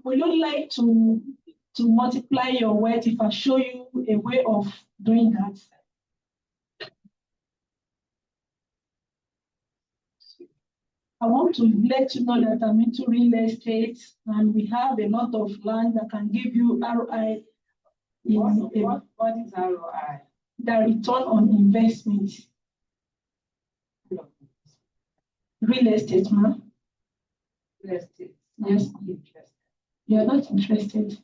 S4: would you like to multiply your wealth if I show you a way of doing that? I want to let you know that I'm into real estate and we have a lot of land that can give you ROI.
S3: What is ROI?
S4: The return on investment. Real estate, ma'am.
S3: Real estate.
S4: Yes. You are not interested.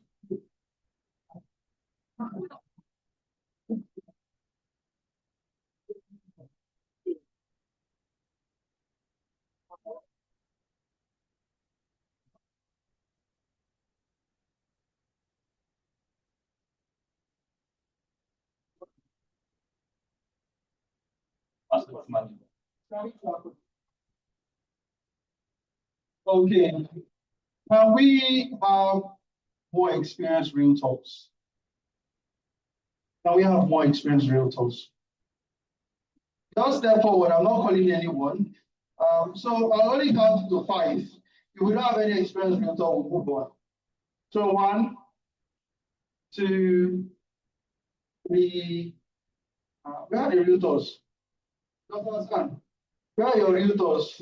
S1: Okay. Now we have more experienced realtors. Now we have more experienced realtors. Just step forward. I'm not calling anyone. So I'll only count to 5. If we don't have any experienced realtor, we'll move on. So 1, 2, 3. Where are the realtors? Dr. Hassan, where are your realtors?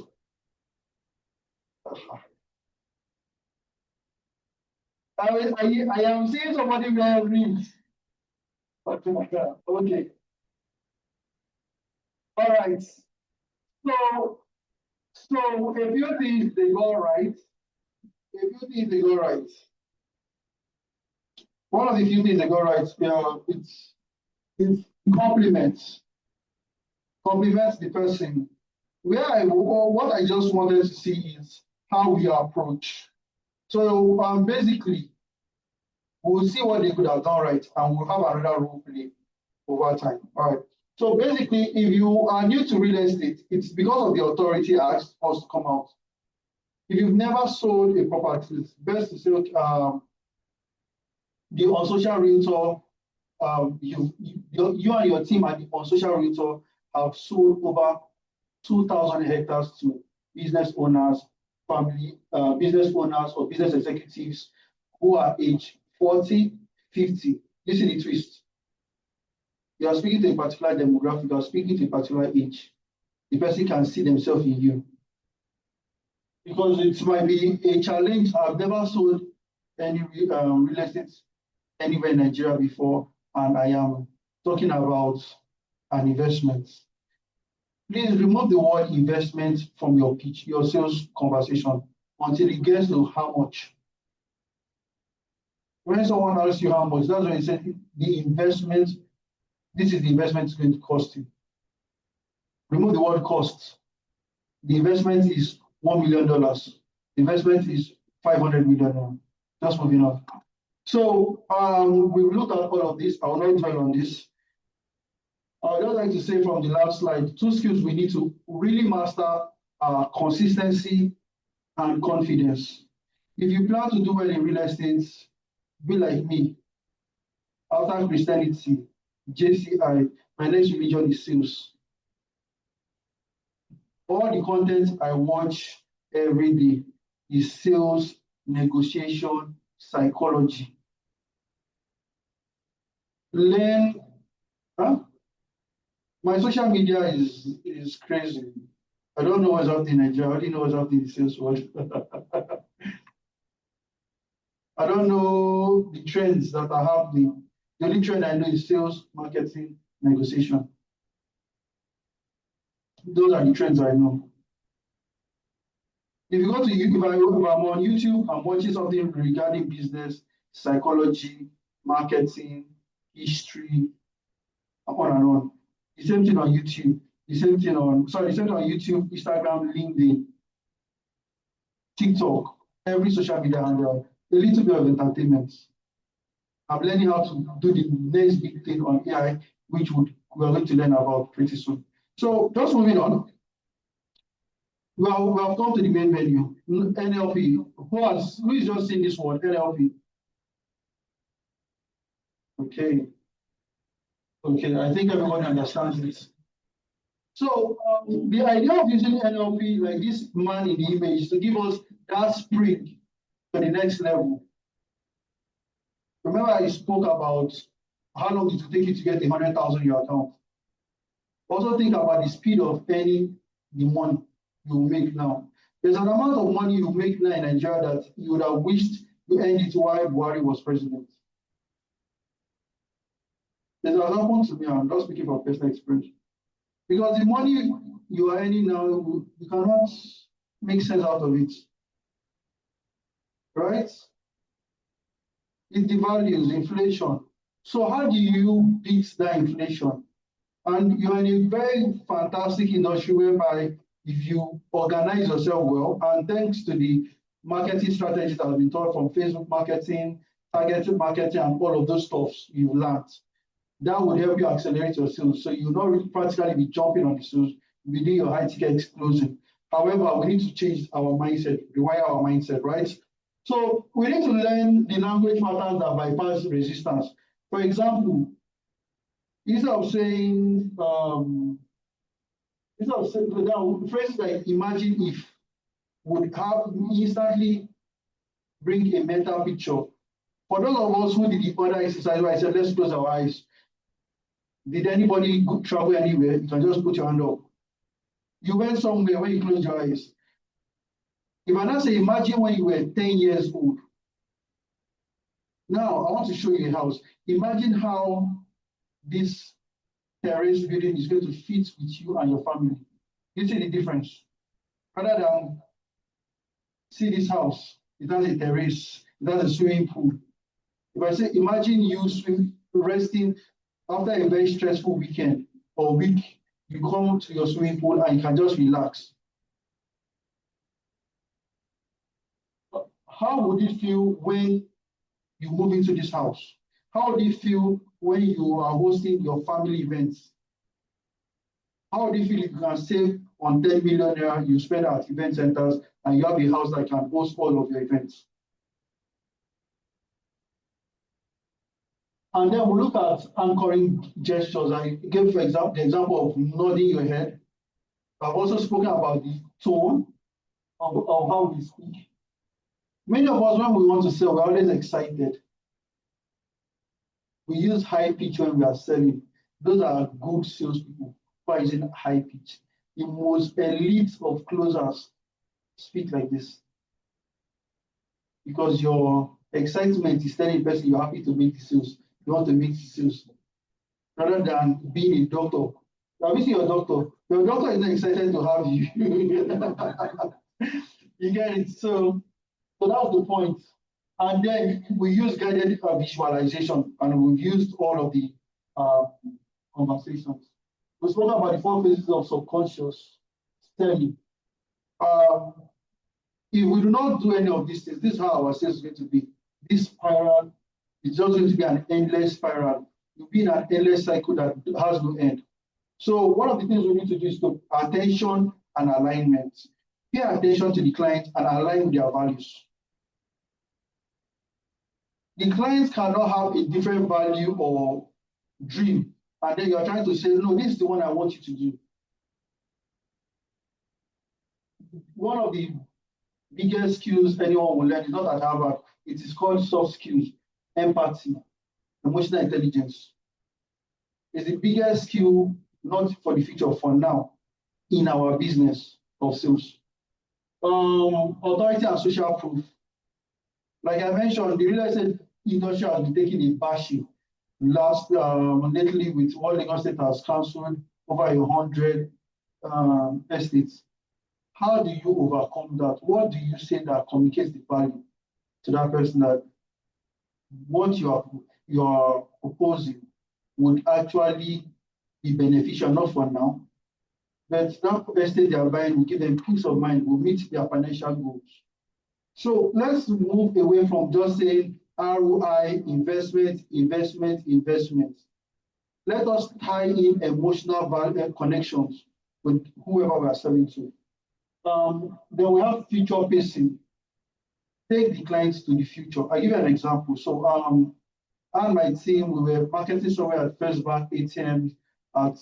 S1: I am seeing somebody wear rings. Okay. All right. So a few things they go right. One of the few things they go right, it's compliments. Compliments the person. What I just wanted to see is how we approach. So basically, we'll see what they could have done right, and we'll have another role play over time. All right. So basically, if you are new to real estate, it's because of the authority asked us to come out. If you've never sold a property, it's best to say, the unsocial realtor, you and your team and the unsocial realtor have sold over 2,000 hectares to business owners, business owners or business executives who are aged 40, 50. Listen to the twist. You are speaking to a particular demographic, you are speaking to a particular age. The person can see themselves in you. Because it might be a challenge. I've never sold any real estate anywhere in Nigeria before, and I am talking about an investment. Please remove the word investment from your pitch, your sales conversation, until it gets to how much. When someone asks you how much, that's when you say the investment, this is the investment is going to cost you. Remove the word cost. The investment is $1 million. The investment is 500 million. Just moving on. So we've looked at all of this. I will not dwell on this. I would just like to say from the last slide, 2 skills we need to really master are consistency and confidence. If you plan to do well in real estate, be like me. After Christianity, JCI, my next religion is sales. All the content I watch every day is sales, negotiation, psychology. Learn. My social media is crazy. I don't know what's happening in Nigeria. I only know what's happening in the sales world. I don't know the trends that are happening. The only trend I know is sales, marketing, negotiation. Those are the trends I know. If you go to YouTube, if I'm on YouTube, I'm watching something regarding business, psychology, marketing, history, on and on. The same thing on YouTube. The same thing on YouTube, Instagram, LinkedIn, TikTok, every social media handle, a little bit of entertainment. I'm learning how to do the next big thing on AI, which we're going to learn about pretty soon. So just moving on. Well, we have come to the main menu, NLP. Who is just saying this word, NLP? Okay. Okay, I think everyone understands this. So the idea of using NLP, like this man in the image, is to give us that spring to the next level. Remember I spoke about how long it will take you to get 100,000 in your account. Also think about the speed of earning the money you make now. There's an amount of money you make now in Nigeria that you would have wished you earned it while Buhari was president. This has happened to me. I'm not speaking from personal experience. Because the money you are earning now, you cannot make sense out of it. Right? It devalues inflation. So how do you beat that inflation? And you're in a very fantastic industry whereby if you organize yourself well, and thanks to the marketing strategies that have been taught from Facebook marketing, targeted marketing, and all of those stuffs you've learned, that would help you accelerate your sales. So you'll not really practically be jumping on the sales within your high ticket exclusive. However, we need to change our mindset, rewire our mindset, right? So we need to learn the language patterns that bypass resistance. For example, instead of saying phrases like imagine if would have instantly bring a mental picture. For those of us who did the other exercise where I said, let's close our eyes. Did anybody travel anywhere? You can just put your hand up. You went somewhere when you closed your eyes. If I now say, imagine when you were 10 years old. Now, I want to show you a house. Imagine how this terrace building is going to fit with you and your family. You see the difference? Rather than see this house, it has a terrace, it has a swimming pool. If I say, imagine you resting after a very stressful weekend or week, you come to your swimming pool and you can just relax. How would it feel when you move into this house? How would it feel when you are hosting your family events? How would it feel if you can save on 10 million naira, you spend at event centers, and you have a house that can host all of your events? And then we look at anchoring gestures. I gave, for example, the example of nodding your head. I've also spoken about the tone of how we speak. Many of us, when we want to sell, we're always excited. We use high pitch when we are selling. Those are good salespeople who are using high pitch. The most elite of closers speak like this. Because your excitement is telling the person you're happy to make the sales. You want to make the sales. Rather than being a doctor. You're visiting your doctor. Your doctor is not excited to have you. You get it? So that's the point. And then we use guided visualization, and we've used all of the conversations. We spoke about the 4 phases of subconscious selling. If we do not do any of these things, this is how our sales is going to be. This spiral is just going to be an endless spiral. You'll be in an endless cycle that has no end. So one of the things we need to do is to attention and alignment. Pay attention to the client and align with their values. The clients cannot have a different value or dream, and then you are trying to say, no, this is the one I want you to do. One of the biggest skills anyone will learn is not at Harvard. It is called soft skills, empathy, emotional intelligence. It's the biggest skill, not for the future, for now, in our business of sales. Authority and social proof. Like I mentioned, the real estate industry has been taking a bashing lately with what Lagos State has cancelled over 100 estates. How do you overcome that? What do you say that communicates the value to that person that what you are proposing would actually be beneficial, not for now, but that estate they are buying will give them peace of mind, will meet their financial goals. So let's move away from just saying ROI, investment. Let us tie in emotional value connections with whoever we are selling to. Then we have future pacing. Take the clients to the future. I'll give you an example. So I and my team, we were marketing somewhere at First Bank ATM at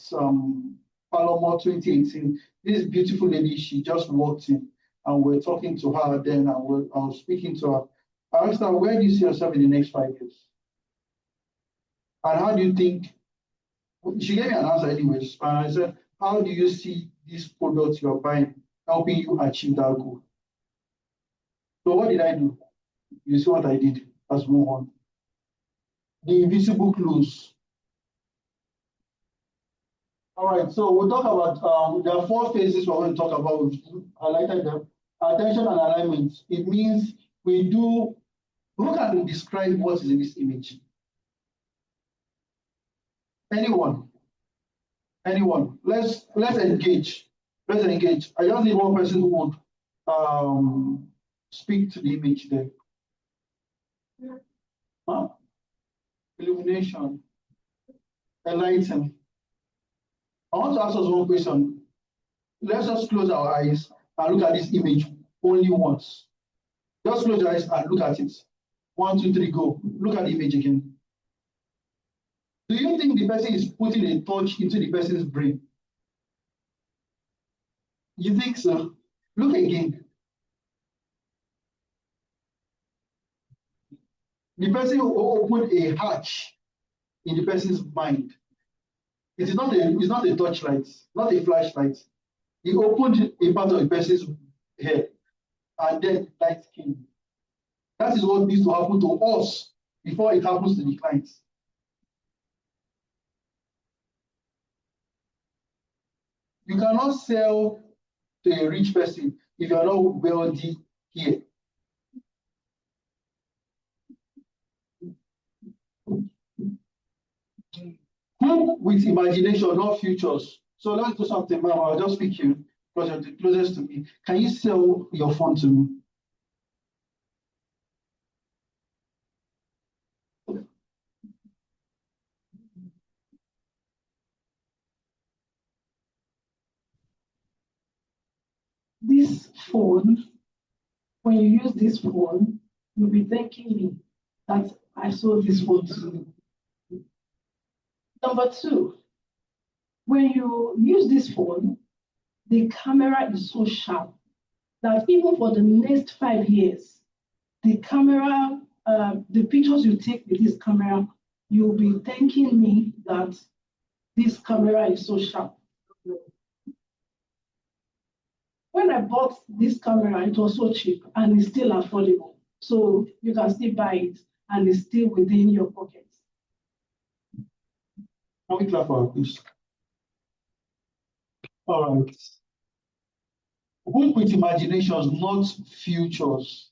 S1: Palomar 2018. This beautiful lady, she just walked in, and we're talking to her then, and I was speaking to her. I asked her, where do you see yourself in the next 5 years? And how do you think, she gave me an answer anyways, and I said, how do you see these products you're buying helping you achieve that goal? So what did I do? You see what I did? Let's move on. The invisible clues. All right, so we'll talk about, there are 4 phases we're going to talk about. We've highlighted them. Attention and alignment. It means who can describe what is in this image? Anyone? Let's engage. Let's engage. I just need one person who would speak to the image there. Huh? Illumination. enlighten me. I want to ask us one question. Let's just close our eyes and look at this image only once. Just close your eyes and look at it. 1, 2, 3, go. Look at the image again. Do you think the person is putting a touch into the person's brain? You think so? Look again. The person opened a hatch in the person's mind. It's not a torchlight, not a flashlight. He opened a part of the person's head and then light came. That is what needs to happen to us before it happens to the clients. You cannot sell to a rich person if you are not wealthy here. Who with imagination, not futures. So let's do something, ma'am. I'll just pick you because you're the closest to me. Can you sell your phone to me?
S4: This phone, when you use this phone, you'll be thanking me that I sold this phone to you. Number two, when you use this phone, the camera is so sharp that even for the next 5 years, the camera, the pictures you take with this camera, you'll be thanking me that this camera is so sharp. When I bought this camera, it was so cheap and it's still affordable. So you can still buy it and it's still within your pocket.
S1: Can we clap for this? All right. Who with imaginations, not futures.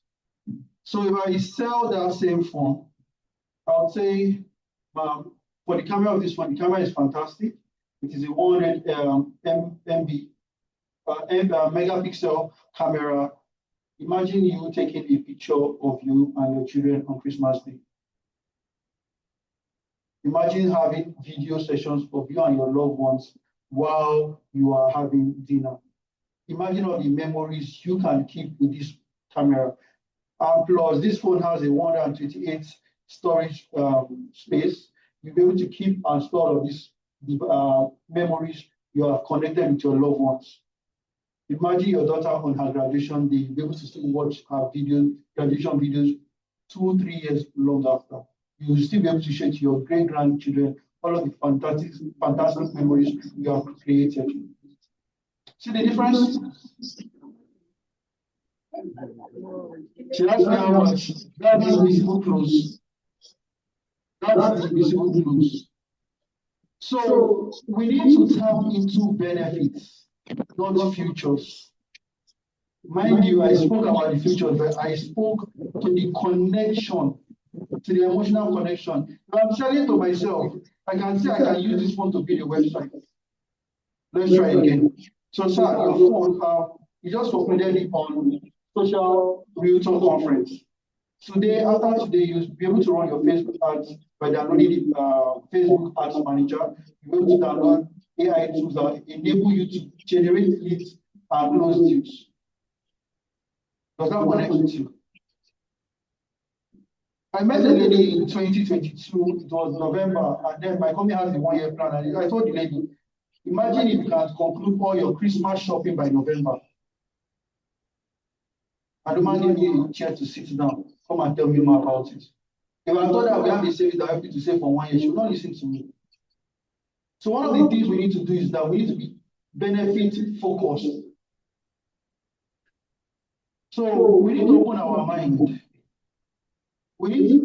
S1: So if I sell that same phone, I'll say, for the camera of this one, the camera is fantastic. It is a 100 megapixel camera. Imagine you taking a picture of you and your children on Christmas Day. Imagine having video sessions of you and your loved ones while you are having dinner. Imagine all the memories you can keep with this camera. Plus, this phone has a 128 storage space. You'll be able to keep and store all of these memories you have connected with your loved ones. Imagine your daughter on her graduation day, you'll be able to still watch her graduation videos 2, 3 years long after. You'll still be able to share to your great-grandchildren all of the fantastic memories you have created. See the difference? She asked me how much. That is invisible clothes. That's invisible clothes. So we need to tap into benefits, not futures. Mind you, I spoke about the future, but I spoke to the connection, to the emotional connection. If I'm selling to myself, I can say I can use this phone to build a website. Let's try again. So, sir, your phone, you just uploaded it on Social Realtor Conference. Today, after today, you'll be able to run your Facebook ads by downloading the Facebook Ads Manager. You'll be able to download AI tools that enable you to generate leads and close deals. Does that connect with you? I met a lady in 2022, it was November, and then my company has a 1-year plan. And I told the lady, imagine if you can conclude all your Christmas shopping by November. And the man gave me a chair to sit down. Come and tell me more about it. If I told her we have a savings that help you to save for 1 year, she will not listen to me. So one of the things we need to do is that we need to be benefit focused. So we need to open our mind. We need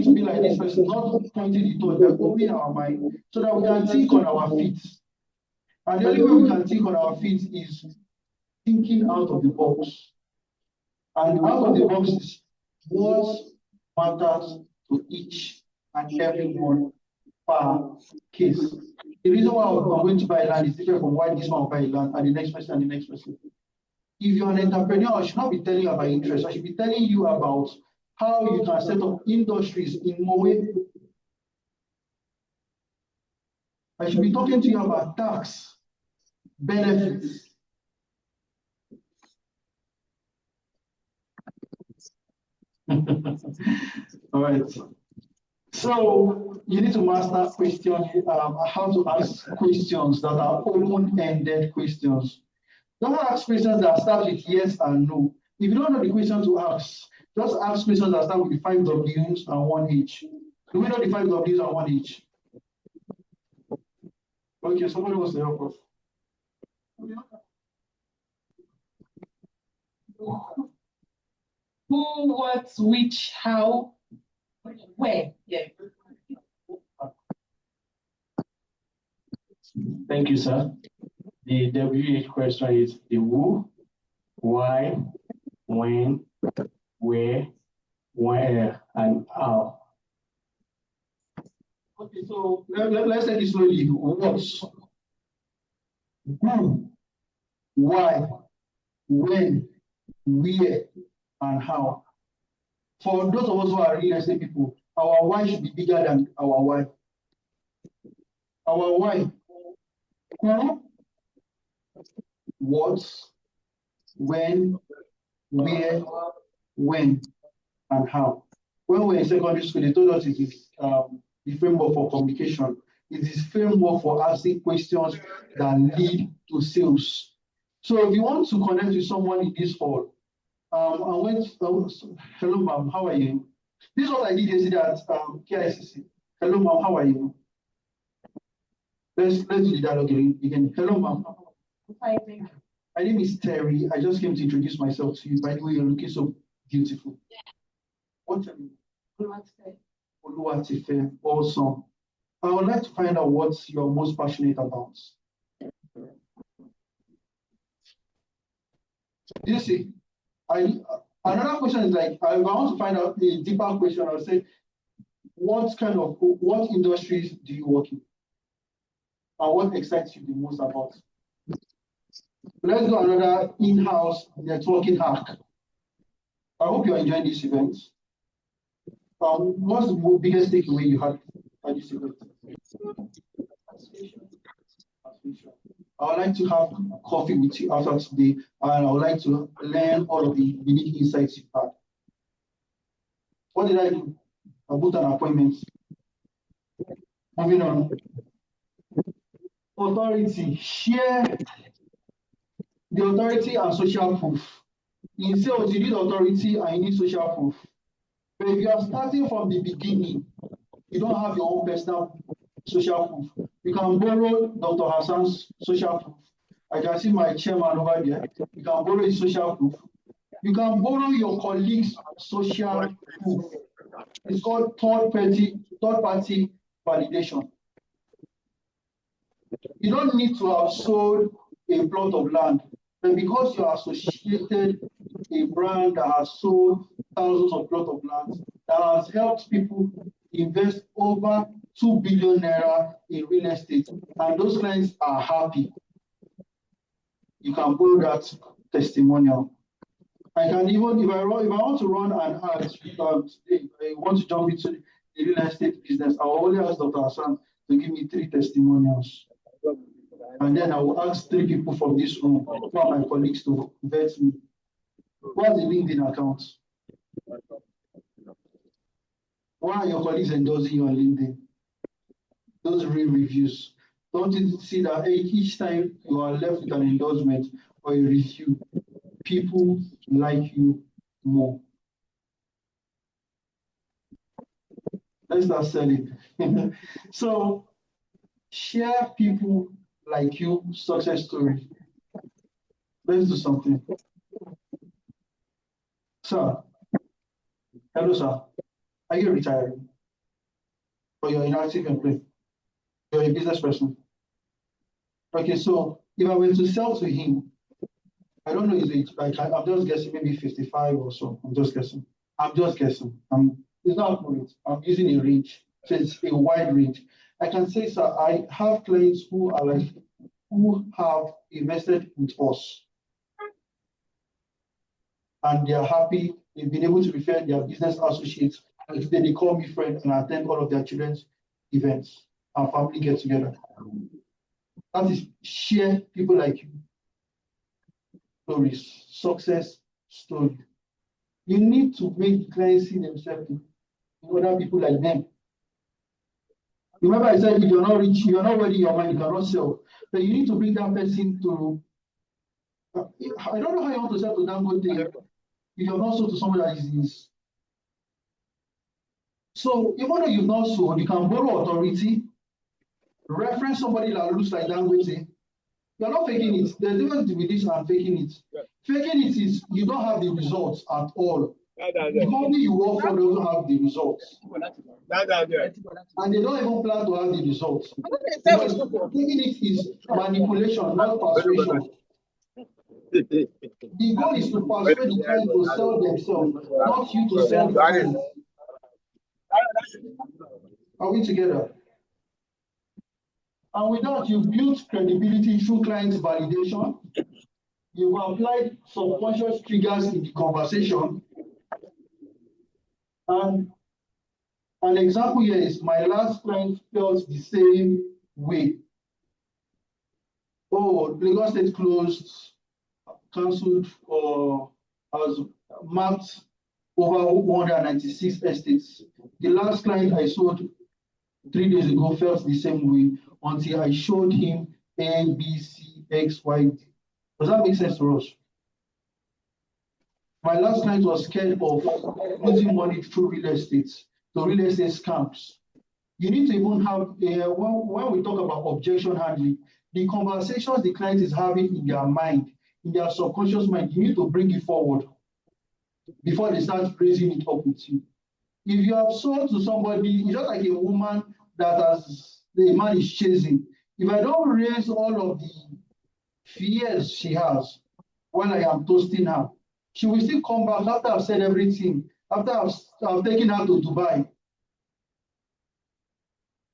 S1: to be like this person, not pointing the toe, but opening our mind so that we can think on our feet. And the only way we can think on our feet is thinking out of the box. And out of the box is what matters to each and every one per case. The reason why I'm going to buy land is different from why this one will buy land and the next person and the next person. If you're an entrepreneur, I should not be telling you about interest. I should be telling you about how you can set up industries in Mowe. I should be talking to you about tax, benefits. All right. So you need to master question, how to ask questions that are open-ended questions. Don't ask questions that start with yes and no. If you don't know the question to ask, just ask questions that start with the 5 W's and 1 H. Do we know the 5 W's and 1 H? Okay, somebody wants to help us.
S4: Who, what, which, how, where? Yeah.
S5: Thank you, sir. The WH question is the who, why, when, where, and how.
S1: Okay, so let's take it slowly. What, who, why, when, where, and how. For those of us who are real estate people, our why should be bigger than our why. Our why. Who, what, when, where, when, and how. When we were in secondary school, they told us it is the framework for communication. It is framework for asking questions that lead to sales. So if you want to connect with someone in this hall, hello ma'am, how are you? This is what I did yesterday at KICC. Hello ma'am, how are you? Let's do the dialogue again. Hello ma'am.
S4: Fine, thank you.
S1: My name is Terry. I just came to introduce myself to you. By the way, you're looking so beautiful. What's your name? Oluwatife. Awesome. I would like to find out what you're most passionate about. You see, another question is like, if I want to find out a deeper question, I would say, what industries do you work in? And what excites you the most about? Let's do another in-house networking hack. I hope you're enjoying this event. What's the biggest takeaway you had at this event? I would like to have coffee with you after today, and I would like to learn all of the unique insights you've had. What did I do? I booked an appointment. Moving on. Authority. Share the authority and social proof. In sales, you need authority and you need social proof. But if you are starting from the beginning, you don't have your own personal social proof. You can borrow Dr. Hassan's social proof. I can see my chairman over there. You can borrow his social proof. You can borrow your colleagues' social proof. It's called third-party validation. You don't need to have sold a plot of land, but because you are associated with a brand that has sold thousands of plots of land, that has helped people invest over 2 billion naira in real estate, and those clients are happy, you can borrow that testimonial. I can even, if I want to run an ad today, I want to jump into the real estate business, I will only ask Dr. Hassan to give me 3 testimonials. And then I will ask 3 people from this room, who are my colleagues, to vet me. What's the LinkedIn account? Why are your colleagues endorsing you on LinkedIn? Those real reviews. Don't you see that each time you are left with an endorsement or a review, people like you more? Let's start selling. So, share people like you success story. Let's do something. Sir, hello, sir. Are you retiring? Or you're an active employee? You're a business person. Okay, so if I were to sell to him, I don't know his age. Like I'm just guessing, maybe 55 or so. I'm just guessing. It's not accurate. I'm using a range. So it's a wide range. I can say, sir, I have clients who have invested with us. And they are happy. They've been able to refer their business associates. And today they call me friend and attend all of their children's events. and family get together. That is share people like you stories, success story. You need to make the clients see themselves in other people like them. Remember, I said if you're not rich, you're not ready your mind, you cannot sell. But you need to bring that person to. I don't know how you want to sell to Dangote if you're not sold to someone that is. So even though you've not sold, you can borrow authority, reference somebody that looks like Dangote. You're not faking it. There's a difference between this and faking it. Faking it is you don't have the results at all. The company you work for doesn't have the results. And they don't even plan to have the results. Faking it is manipulation, not persuasion. The goal is to persuade the client to sell themselves, not you to sell the client. Are we together? And with that, you've built credibility through client validation. You've applied subconscious triggers in the conversation. And an example here is my last client felt the same way. Oh, Lagos State closed, cancelled, or has marked over 196 estates. The last client I sold 3 days ago felt the same way until I showed him A, B, C, X, Y, D. Does that make sense to us? My last client was scared of losing money through real estate, so real estate scams. You need to even have, when we talk about objection handling, the conversations the client is having in their mind, in their subconscious mind, you need to bring it forward before they start raising it up with you. If you have sold to somebody, it's just like a woman that the man is chasing. If I don't raise all of the fears she has when I am toasting her, she will still come back after I've said everything, after I've taken her to Dubai.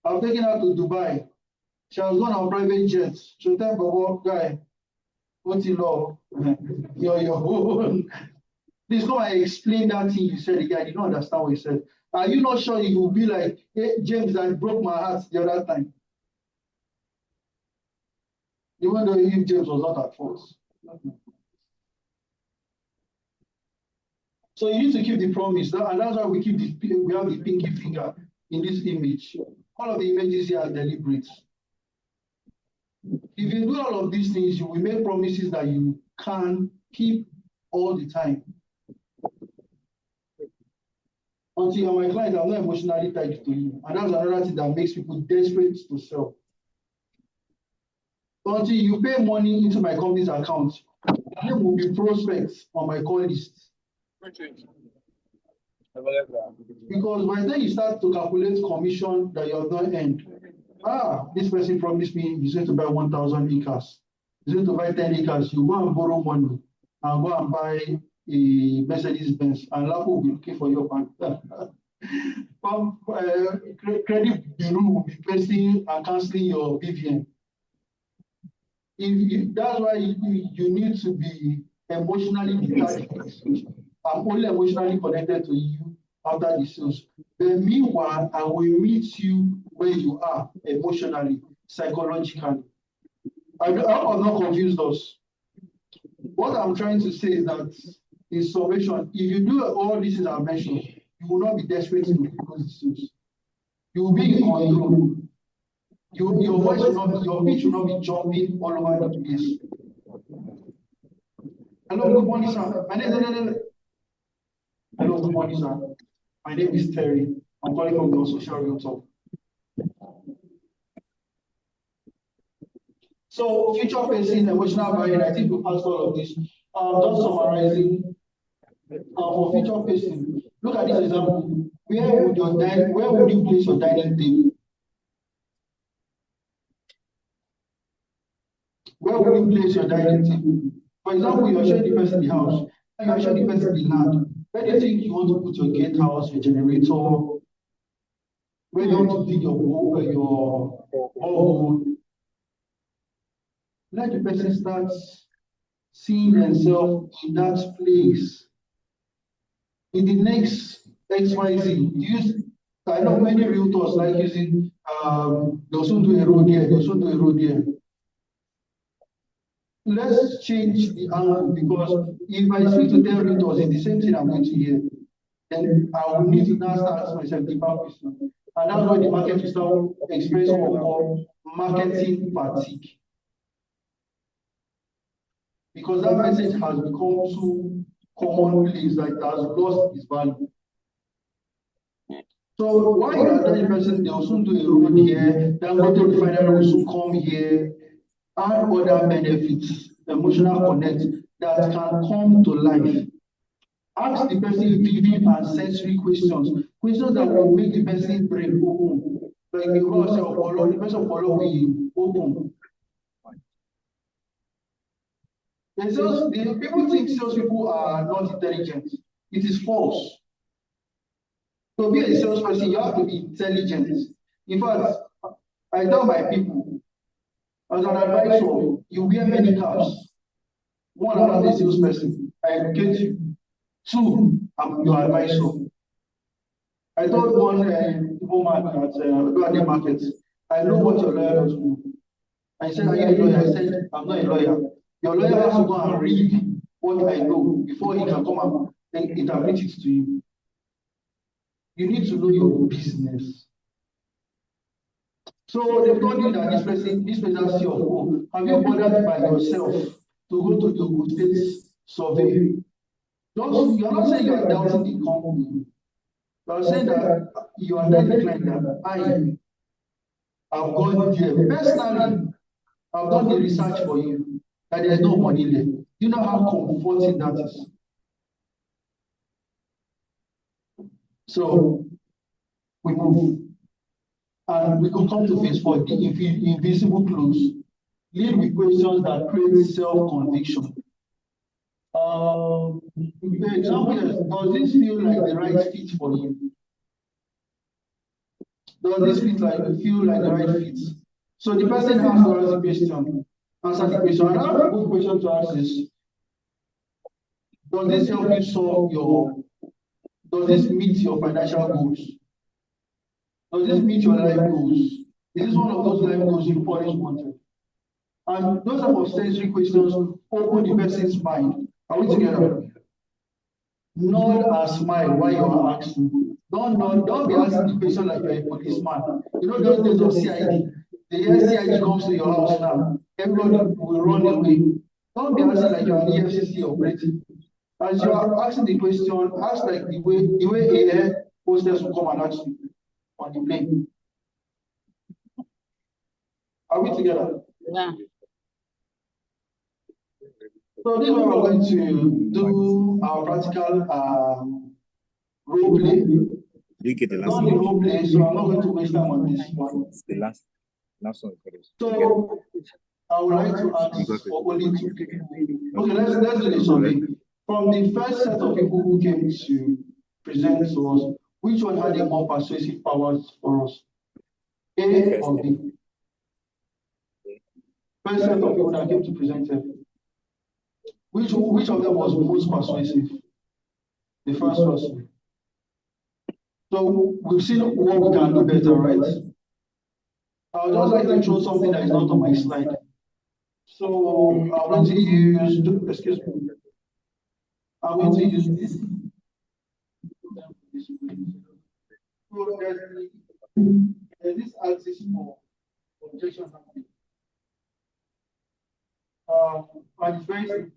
S1: I've taken her to Dubai. She has gone on private jets. She'll tell Bobo, guy, what's in law? You're your own. Please come and explain that thing you said. The guy did not understand what you said. Are you not sure you will be like, hey, James, that broke my heart the other time? Even though if James was not at fault. So you need to keep the promise, and that's why we have the pinky finger in this image. All of the images here are deliberate. If you do all of these things, you will make promises that you can keep all the time. Until you're my client, I'm not emotionally tied to you. And that's another thing that makes people desperate to sell. Until you pay money into my company's account, there will be prospects on my call list. Because by the time you start to calculate commission that you have not earned, this person promised me he's going to buy 1,000 acres. He's going to buy 10 acres. You go and borrow money and go and buy a Mercedes Benz, and Lapo will be looking for your bank. Credit bureau will be pasting and canceling your BVN. That's why you need to be emotionally detached. I'm only emotionally connected to you after the sales. But meanwhile, I will meet you where you are emotionally, psychologically. I have not confused us. What I'm trying to say is that in summation, if you do all these things I mentioned, you will not be desperate to close the sales. You will be in control. Your voice will not be, your pitch will not be jumping all over the place. Hello, good morning, sir. Hello, good morning, sir. My name is Terry. I'm calling from the Social Realtor. So, future facing emotional buying, I think we passed all of this. Just summarizing, for future facing, look at this example. Where would you place your dining table? Where would you place your dining table? For example, you're showing the person the house, and you're showing the person the land. Where do you think you want to put your gatehouse, your generator? Where do you want to dig your borehole? Let the person start seeing themselves in that place. In the next XYZ, I know many realtors like using, they also do a road here, they also do a road here. Let's change the angle, because if I speak to 10 realtors, it's the same thing I'm going to hear. Then I will need to now start asking myself the question. And that's why the market will start experiencing what we call marketing fatigue. Because that message has become too commonplace that it has lost its value. So why you are telling person they will soon do a road here, then go to the final will soon come here, and other benefits, emotional connect that can come to life. Ask the person vivid and sensory questions, questions that will make the person brain open. Like the person of follow, the person follow will open. The people think salespeople are not intelligent. It is false. To be a salesperson, you have to be intelligent. In fact, I tell my people, as an advisor, you wear many caps. One, I'm not a salesperson. I educate you. Two, I'm your advisor. I told one woman at the market, I know what your lawyer does do. I said, are you a lawyer? I said, I'm not a lawyer. Your lawyer has to go and read what I know before he can come and interpret it to you. You need to know your business. So they told you that this person CFO, have you bothered by yourself to go to the Ogun State survey? You're not saying you are doubting the company. You are saying that you are telling the client that I have gone there personally. I've done the research for you, that there's no money there. You know how comforting that is. So we move. And we could come to phase 4, the invisible close. Lead with questions that create self-conviction. The example is, does this feel like the right fit for you? Does this feel like the right fit? So the person has to answer the question. And another good question to ask is, does this help you solve does this meet your financial goals? Does this meet your life goals? Is this one of those life goals you've always wanted? And those type of sensory questions open the person's mind. Are we together? Nod and smile while you are asking. Don't be asking the question like you're a policeman. You know those days of CID. The year CID comes to your house now, everybody will run away. Don't be asking like you're an EFCC operative. As you are asking the question, ask like the way a air hostess will come and ask you on the plane. Are we together?
S6: Yeah.
S1: So this is where we're going to do our practical role play.
S7: You get the last
S1: Not the role play, so I'm not going to waste time on this one.
S7: It's the last one.
S1: So I would like to ask for only 2 people. Okay, let's do this survey. From the first set of people who came to present to us, which one had a more persuasive powers for us? A or B? First set of people that came to present it. Which of them was most persuasive? The first person. So we've seen what we can do better, right? I would just like to show something that is not on my slide. So I'm going to use, excuse me. I'm going to use this. So there's this axis for objection handling. And it's very simple.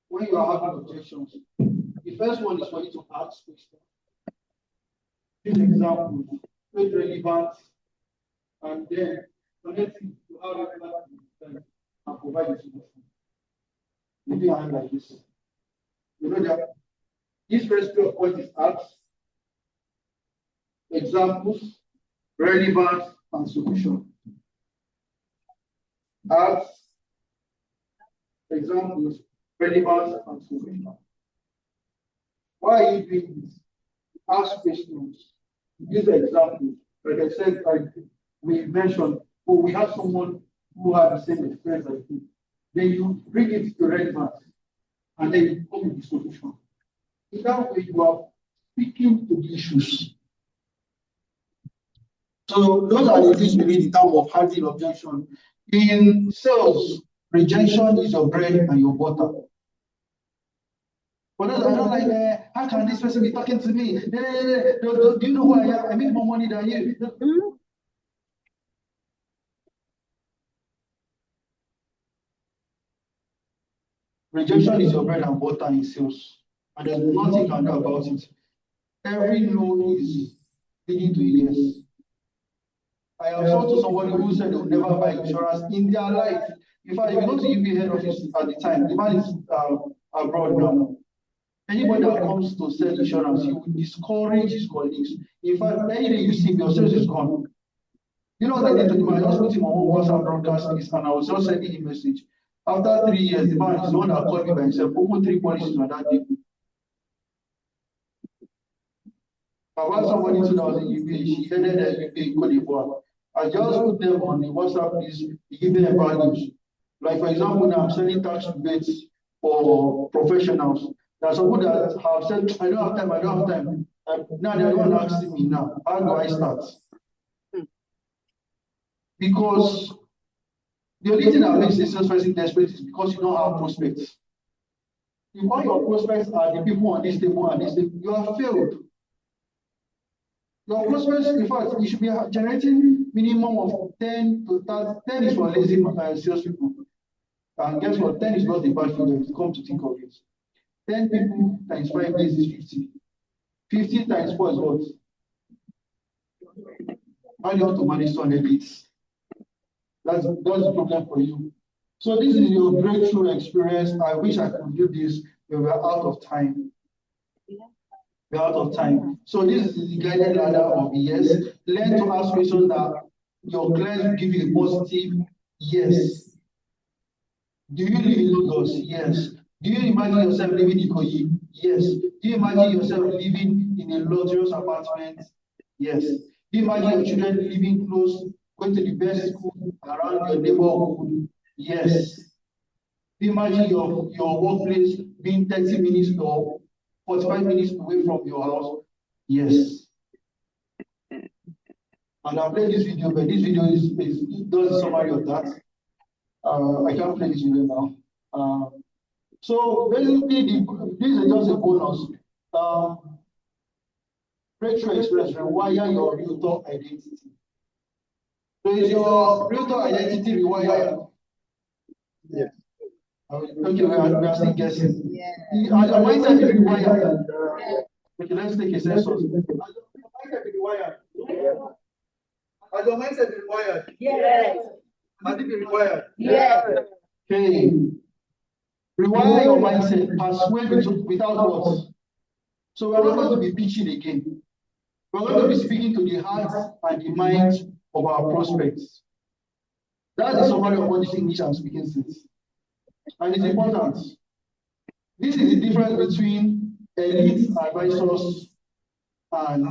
S1: When you are having objections, the first one is for you to ask questions. Give examples, make relevant, and then connect it to how relevant it is and provide the solution. Maybe I hand like this. You know that this first point is ask, examples, relevant, and solution. Ask, examples, relevant, and solution. Why are you doing this? Ask questions. Use examples. Like I said, like we mentioned, we have someone who had the same experience as you. Then you bring it to relevance, and then you come with the solution. In that way, you are speaking to the issues. So those are the things we need in terms of handling objection. In sales, rejection is your bread and your butter. But I don't like, how can this person be talking to me? Do you know who I am? I make more money than you. Rejection is your bread and butter in sales, and there's nothing you can do about it. Every no is leading to a yes. I have talked to somebody who said they'll never buy insurance in their life. In fact, if you go to UBA head office at the time, the man is abroad now. Anybody that comes to sell insurance, he will discourage his colleagues. In fact, any day you see him, your sales is gone. You know what I did to the man? I just put him on one WhatsApp broadcast list and I was just sending him a message. After 3 years, the man is the one that called me by himself, opened 3 policies on that day. I want somebody to know the UBA, she headed the UBA in Cote d'Ivoire. I just put them on the WhatsApp list, give them values. Like for example, now I'm selling tax rebates for professionals. There are some people that have said, I don't have time. Now they're the one asking me now, how do I start? Because the only thing that makes a salesperson desperate is because you don't have prospects. If all your prospects are the people on this table and this table, you have failed. Your prospects, in fact, you should be generating minimum of 10 to 30. 10 is for lazy salespeople. And guess what? 10 is not a bad figure if you come to think of it. 10 people times 5 days is 50. 50 times 4 is what? How do you want to manage 200 leads? That's the problem for you. So this is your breakthrough experience. I wish I could do this, but we're out of time. We're out of time. So this is the guided ladder of yes. Learn to ask questions that your clients will give you a positive yes. Do you live in Lagos? Yes. Do you imagine yourself living in Ikoyi? Yes. Do you imagine yourself living in a luxurious apartment? Yes. Do you imagine your children living close, going to the best school around your neighborhood? Yes. Do you imagine your workplace being 30 minutes or 45 minutes away from your house? Yes. And I'll play this video, but this video does a summary of that. I can't play this video now. So basically, this is just a bonus. Breakthrough Express, rewire your realtor identity. So is your realtor identity rewired?
S7: Yes.
S1: Okay, we are still guessing. Yeah. Your mindset is rewired. Okay, let's take a census. Has your mindset been rewired? Has your mindset been rewired?
S3: Yes.
S1: Has it been rewired?
S3: Yes.
S1: Okay. Rewire your mindset, persuade without what? So we're not going to be pitching again. We're going to be speaking to the hearts and the minds of our prospects. That's the summary of what this English I'm speaking since. And it's important. This is the difference between elite advisors and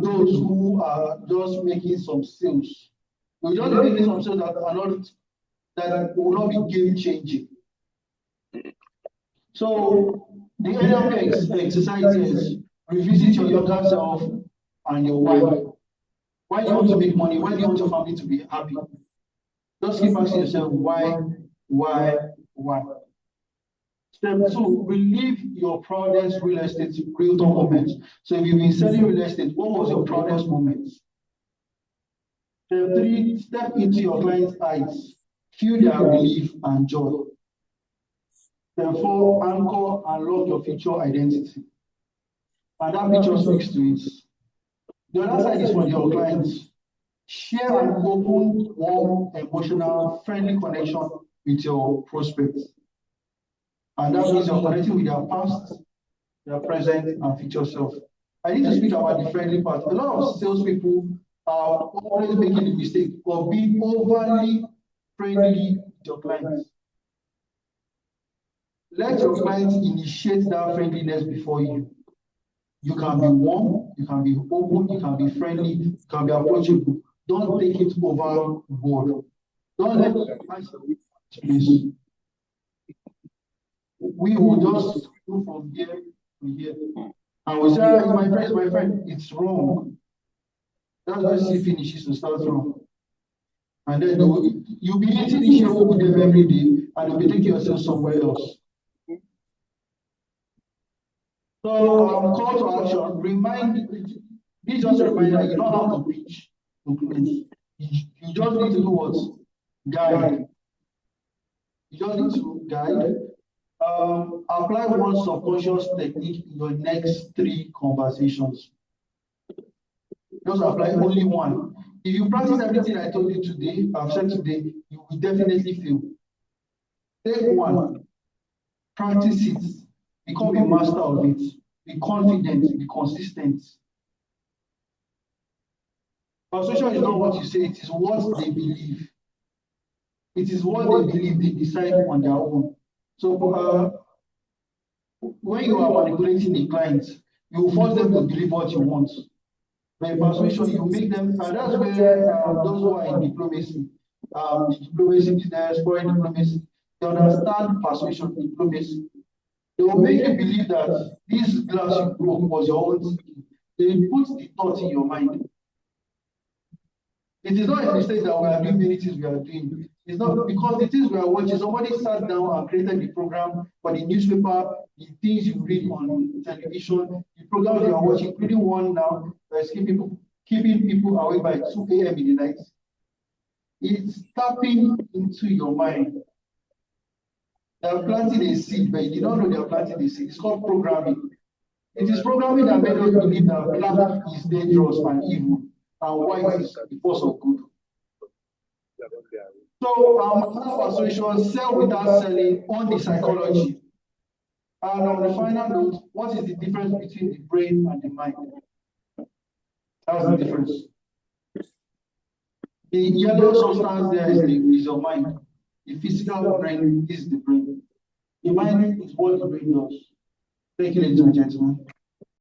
S1: those who are just making some sales. We're just making some sales that will not be game changing. So the NLP exercise is revisit your younger self and your wife. Why do you want to make money? Why do you want your family to be happy? Just keep asking yourself why. Step 2, relive your proudest real estate realtor moments. So if you've been selling real estate, what was your proudest moment? Step 3, step into your client's eyes. Feel their relief and joy. Step 4, anchor and lock your future identity. And that picture speaks to it. The other side is for your clients. Share an open, warm, emotional, friendly connection with your prospects. And that means you're connecting with their past, their present, and future self. I need to speak about the friendly part. A lot of salespeople are always making the mistake of being overly friendly with your clients. Let your clients initiate that friendliness before you. You can be warm, you can be open, you can be friendly, you can be approachable. Don't take it overboard. Don't let it please. We will just move from here to here. And we say, ah, my friend, it's wrong. That's why C finishes to start from. And then you'll be eating this here with them every day, and you'll be taking yourself somewhere else. So, call to action, this just a reminder, you don't have to preach to close. You just need to do what? Guide. You just need to guide. Apply one subconscious technique in your next 3 conversations. Just apply only one. If you practice everything I told you today, I've said today, you will definitely fail. Take one, practice it, become a master of it, be confident, be consistent. Persuasion is not what you say, it is what they believe. It is what they believe, they decide on their own. So when you are manipulating a client, you will force them to believe what you want. By persuasion, you make them, and that's where those who are in diplomacy, business, foreign diplomacy, they understand persuasion, diplomacy. They will make you believe that this glass you broke was your own thinking. They put the thought in your mind. It is not a mistake that we are doing many things we are doing. It's not because the things we are watching, somebody sat down and created the program for the newspaper, the things you read on television, the programs you are watching, including one now that's keeping people awake by 2 a.m. in the night. It's tapping into your mind. They are planting a seed, but you don't know they are planting a seed. It's called programming. It is programming that made us believe that black is dangerous and evil, and white is the force of good. So, persuasion, sell without selling on the psychology. And on the final note, what is the difference between the brain and the mind? That's the difference. The yellow substance there is your mind. The physical brain is the brain. The mind is what the brain does. Thank you, ladies and gentlemen.